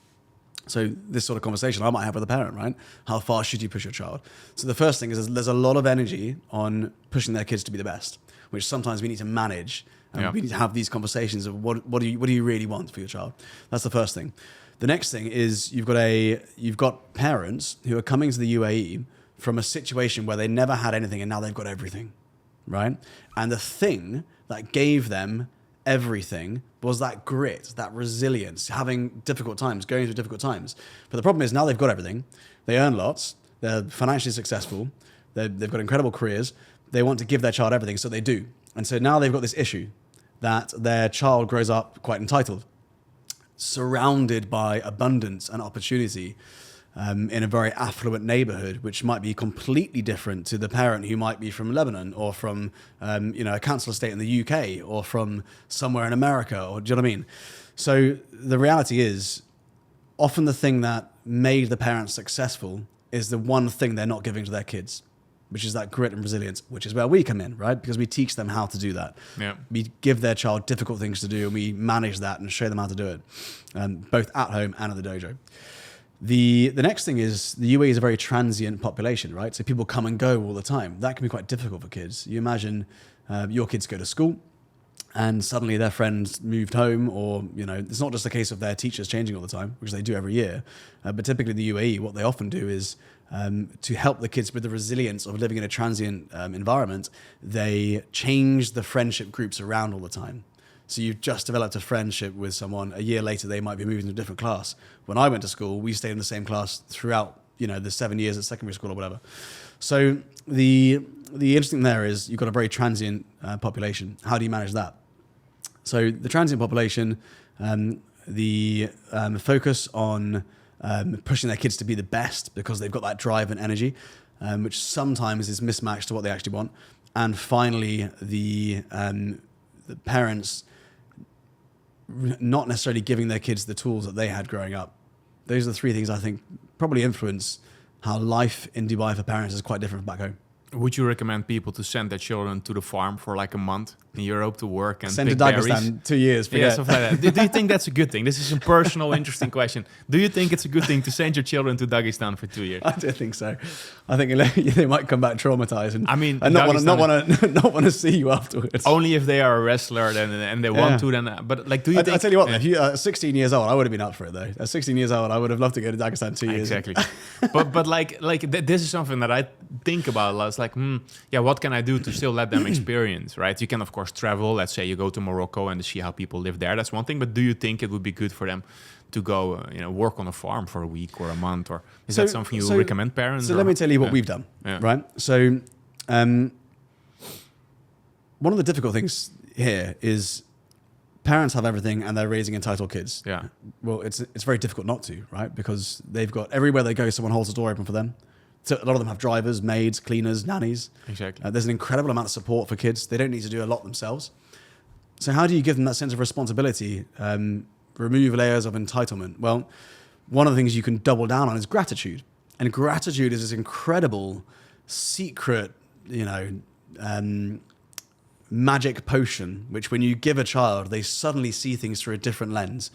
So this sort of conversation I might have with a parent, right? How far should you push your child? So the first thing is there's a lot of energy on pushing their kids to be the best, which sometimes we need to manage. And we need to have these conversations of what do you really want for your child? That's the first thing. The next thing is you've got parents who are coming to the UAE from a situation where they never had anything and now they've got everything, right? And the thing that gave them everything was that grit, that resilience, having difficult times, going through difficult times. But the problem is now they've got everything. They earn lots. They're financially successful. They've got incredible careers. They want to give their child everything, so they do. And so now they've got this issue that their child grows up quite entitled. surrounded by abundance and opportunity in a very affluent neighborhood, which might be completely different to the parent who might be from Lebanon or from a council estate in the UK or from somewhere in America, or do you know what I mean? So the reality is, often the thing that made the parents successful is the one thing they're not giving to their kids, which is that grit and resilience, which is where we come in, right? Because we teach them how to do that. Yeah. We give their child difficult things to do, and we manage that and show them how to do it, both at home and at the dojo. The next thing is the UAE is a very transient population, right? So people come and go all the time. That can be quite difficult for kids. You imagine your kids go to school and suddenly their friends moved home, or, it's not just a case of their teachers changing all the time, which they do every year. But typically the UAE, what they often do is to help the kids with the resilience of living in a transient environment, they change the friendship groups around all the time. So you've just developed a friendship with someone. A year later, they might be moving to a different class. When I went to school, we stayed in the same class throughout, the 7 years at secondary school or whatever. So the interesting thing there is you've got a very transient population. How do you manage that? So the transient population, the focus on pushing their kids to be the best because they've got that drive and energy, which sometimes is mismatched to what they actually want. And finally, the parents not necessarily giving their kids the tools that they had growing up. Those are the three things I think probably influence how life in Dubai for parents is quite different from back home. Would you recommend people to send their children to the farm for like a month in Europe to work and send pick to Dagestan berries? 2 years? Forget. Yeah, stuff like that. Do you think that's a good thing? This is a personal, interesting question. Do you think it's a good thing to send your children to Dagestan for 2 years? I don't think so. I think they might come back traumatized and not want to see you afterwards. Only if they are a wrestler and they want to. Then, but like, do you think? I tell you what, if you are 16 years old, I would have been up for it though. At 16 years old, I would have loved to go to Dagestan 2 years. Exactly. but this is something that I think about a lot. It's like, what can I do to still let them experience, right? You can, of course, travel. Let's say you go to Morocco and see how people live there. That's one thing. But do you think it would be good for them to go, work on a farm for a week or a month? Or is that something you recommend parents? So let me tell you what we've done, right? So one of the difficult things here is parents have everything and they're raising entitled kids. Yeah. Well, it's very difficult not to, right? Because they've got everywhere they go, someone holds the door open for them. So a lot of them have drivers, maids, cleaners, nannies. Exactly. There's an incredible amount of support for kids. They don't need to do a lot themselves. So how do you give them that sense of responsibility, remove layers of entitlement? Well, one of the things you can double down on is gratitude. And gratitude is this incredible secret, magic potion, which when you give a child, they suddenly see things through a different lens.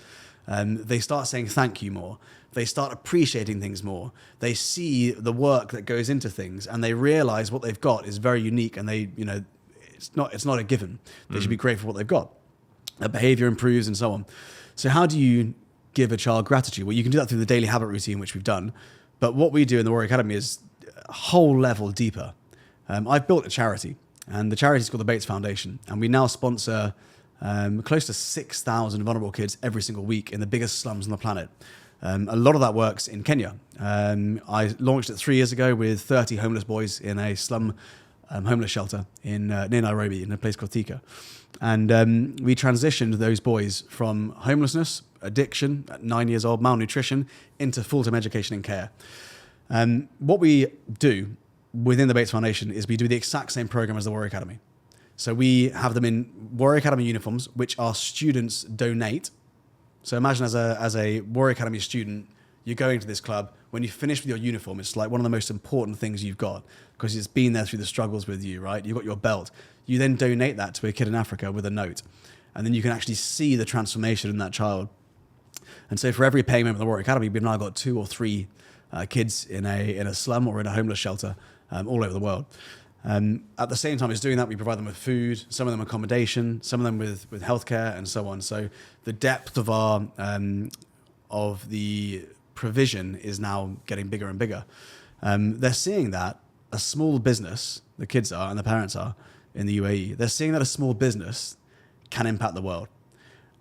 They start saying thank you more. They start appreciating things more. They see the work that goes into things, and they realize what they've got is very unique. And they, it's not a given. They should be grateful for what they've got. Their behavior improves and so on. So how do you give a child gratitude? Well, you can do that through the daily habit routine, which we've done. But what we do in the Warrior Academy is a whole level deeper. I've built a charity, and the charity is called the Bates Foundation, and we now sponsor close to 6,000 vulnerable kids every single week in the biggest slums on the planet. A lot of that works in Kenya. I launched it 3 years ago with 30 homeless boys in a slum homeless shelter in near Nairobi in a place called Thika. And we transitioned those boys from homelessness, addiction at 9 years old, malnutrition, into full-time education and care. What we do within the Bates Foundation is we do the exact same program as the Warrior Academy. So we have them in Warrior Academy uniforms, which our students donate. So imagine as a Warrior Academy student, you're going to this club. When you finish with your uniform, it's like one of the most important things you've got because it's been there through the struggles with you, right? You've got your belt. You then donate that to a kid in Africa with a note. And then you can actually see the transformation in that child. And so for every paying member of the Warrior Academy, we've now got 2 or 3 kids in a slum or in a homeless shelter all over the world. At the same time as doing that, we provide them with food, some of them accommodation, some of them with healthcare and so on. So the depth of our of the provision is now getting bigger and bigger. They're seeing that a small business, the kids are and the parents are in the UAE, they're seeing that a small business can impact the world.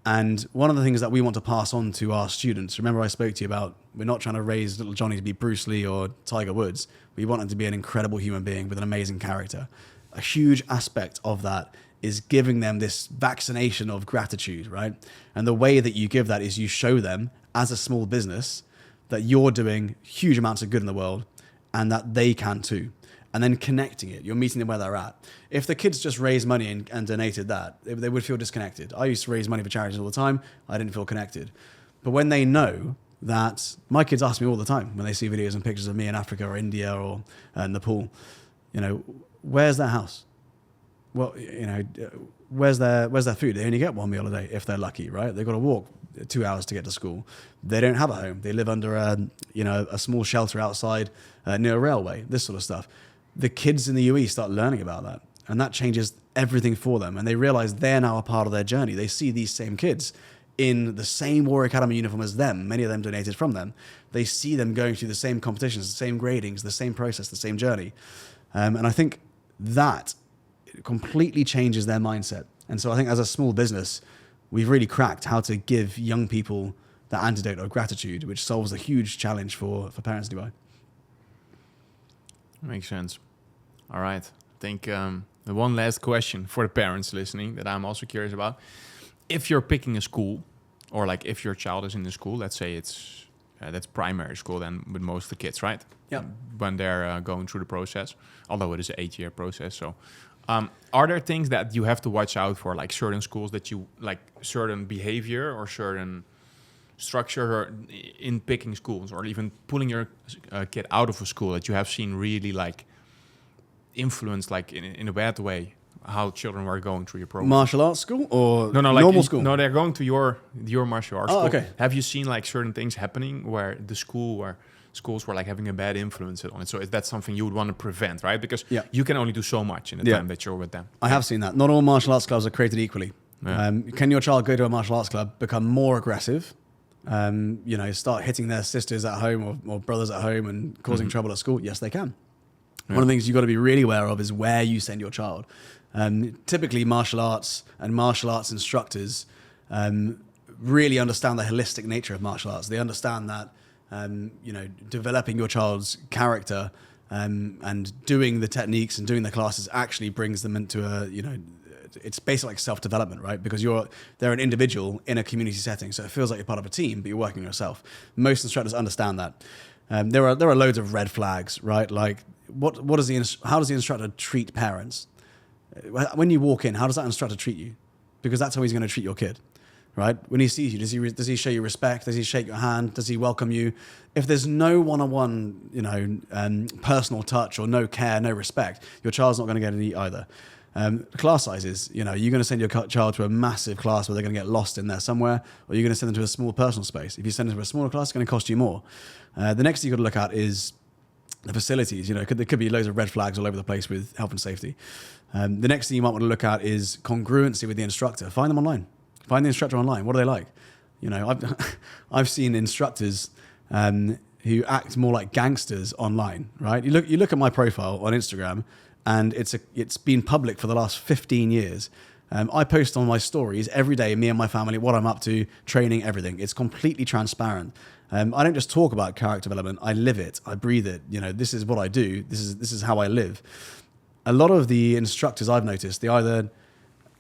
And one of the things that we want to pass on to our students, remember I spoke to you about, we're not trying to raise little Johnny to be Bruce Lee or Tiger Woods. We want him to be an incredible human being with an amazing character. A huge aspect of that is giving them this vaccination of gratitude, right? And the way that you give that is you show them as a small business that you're doing huge amounts of good in the world and that they can too. And then connecting it, you're meeting them where they're at. If the kids just raised money and donated that, they would feel disconnected. I used to raise money for charities all the time. I didn't feel connected. But when they know that, my kids ask me all the time when they see videos and pictures of me in Africa or India or Nepal, where's their house? Well, where's their food? They only get one meal a day if they're lucky, right? They've got to walk 2 hours to get to school. They don't have a home. They live under a small shelter outside near a railway, this sort of stuff. The kids in the UAE start learning about that, and that changes everything for them. And they realize they're now a part of their journey. They see these same kids in the same War Academy uniform as them. Many of them donated from them. They see them going through the same competitions, the same gradings, the same process, the same journey. And I think that completely changes their mindset. And so I think as a small business, we've really cracked how to give young people the antidote of gratitude, which solves a huge challenge for parents in Dubai. Makes sense. All right. I think the one last question for the parents listening that I'm also curious about. If you're picking a school, or like if your child is in the school, let's say it's that's primary school then with most of the kids, right? Yeah. When they're going through the process, although it is an 8-year process. So are there things that you have to watch out for, like certain schools that you like, certain behavior or certain structure or in picking schools, or even pulling your kid out of a school that you have seen really like influenced, like in a bad way, how children were going through your program? Martial arts school or like normal school? No, they're going to your martial arts school. Okay. Have you seen like certain things happening where schools were like having a bad influence on it? So is that something you would want to prevent, right? Because you can only do so much in the time that you're with them. I have seen that. Not all martial arts clubs are created equally. Yeah. Can your child go to a martial arts club, become more aggressive, start hitting their sisters at home or brothers at home and causing trouble at school? Yes, they can. Yeah. One of the things you've got to be really aware of is where you send your child. Typically, martial arts and martial arts instructors really understand the holistic nature of martial arts. They understand that, developing your child's character and doing the techniques and doing the classes actually brings them into it's basically like self-development, right? Because they're an individual in a community setting. So it feels like you're part of a team, but you're working on yourself. Most instructors understand that. There are loads of red flags, right? Like how does the instructor treat parents? When you walk in, how does that instructor treat you? Because that's how he's going to treat your kid, right? When he sees you, does he show you respect? Does he shake your hand? Does he welcome you? If there's no one-on-one, personal touch or no care, no respect, your child's not going to get any either. Class sizes, you're going to send your child to a massive class where they're going to get lost in there somewhere, or you're going to send them to a small personal space. If you send them to a smaller class, it's going to cost you more. The next thing you've got to look at is the facilities. There could be loads of red flags all over the place with health and safety. The next thing you might want to look at is congruency with the instructor. Find them online. Find the instructor online. What are they like? I've seen instructors who act more like gangsters online, right? You look at my profile on Instagram, and it's been public for the last 15 years. I post on my stories every day, me and my family, what I'm up to, training, everything. It's completely transparent. I don't just talk about character development. I live it. I breathe it. This is what I do. This is how I live. A lot of the instructors I've noticed, they either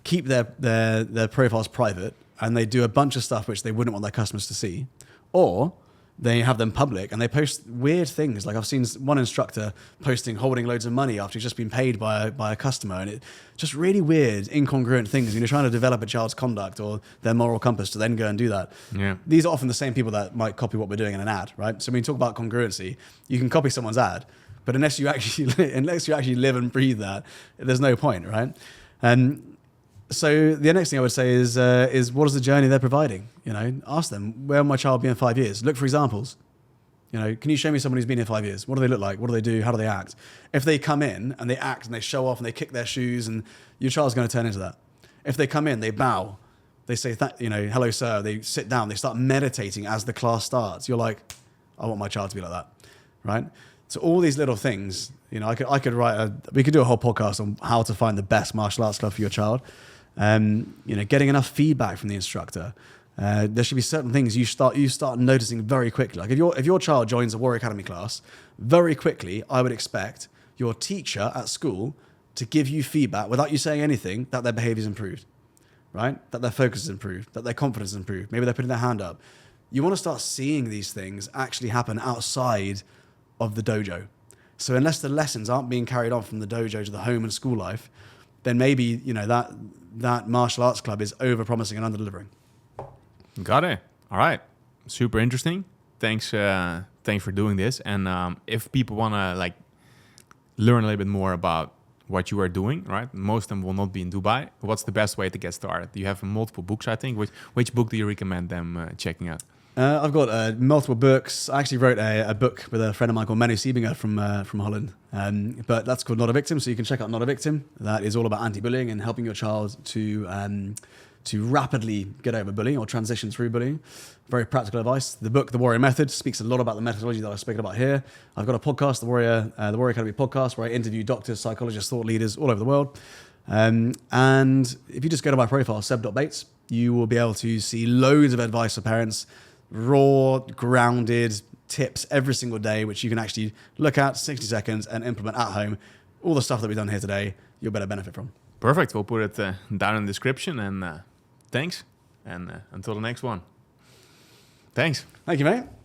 keep their profiles private and they do a bunch of stuff which they wouldn't want their customers to see, or they have them public and they post weird things. Like I've seen one instructor posting holding loads of money after he's just been paid by a customer, and it just really weird, incongruent things. Trying to develop a child's conduct or their moral compass to then go and do that. Yeah. These are often the same people that might copy what we're doing in an ad, right? So when you talk about congruency, you can copy someone's ad, but unless you actually live and breathe that, there's no point, right? So the next thing I would say is what is the journey they're providing? Ask them, where will my child be in 5 years? Look for examples. Can you show me someone who's been here 5 years? What do they look like? What do they do? How do they act? If they come in and they act and they show off and they kick their shoes, and your child's going to turn into that. If they come in, they bow, they say, hello, sir. They sit down, they start meditating as the class starts. You're like, I want my child to be like that, right? So all these little things, we could do a whole podcast on how to find the best martial arts club for your child. Getting enough feedback from the instructor. There should be certain things you start noticing very quickly. Like if your child joins a Warrior Academy class, very quickly I would expect your teacher at school to give you feedback without you saying anything that their behavior is improved, right? That their focus is improved, that their confidence is improved. Maybe they're putting their hand up. You want to start seeing these things actually happen outside of the dojo. So unless the lessons aren't being carried on from the dojo to the home and school life, then maybe, that martial arts club is over-promising and under-delivering. Got it. All right. Super interesting. Thanks for doing this. And if people want to learn a little bit more about what you are doing, right? Most of them will not be in Dubai. What's the best way to get started? You have multiple books, I think. Which book do you recommend them checking out? I've got multiple books. I actually wrote a book with a friend of mine called Manu Siebinger from Holland. But that's called Not a Victim. So you can check out Not a Victim. That is all about anti-bullying and helping your child to rapidly get over bullying or transition through bullying. Very practical advice. The book, The Warrior Method, speaks a lot about the methodology that I've spoken about here. I've got a podcast, the Warrior Academy podcast, where I interview doctors, psychologists, thought leaders all over the world. And if you just go to my profile, seb.bates, you will be able to see loads of advice for parents, raw, grounded tips every single day, which you can actually look at 60 seconds and implement at home. All the stuff that we've done here today, you'll better benefit from. Perfect. We'll put it down in the description. And thanks. And until the next one. Thanks. Thank you, mate.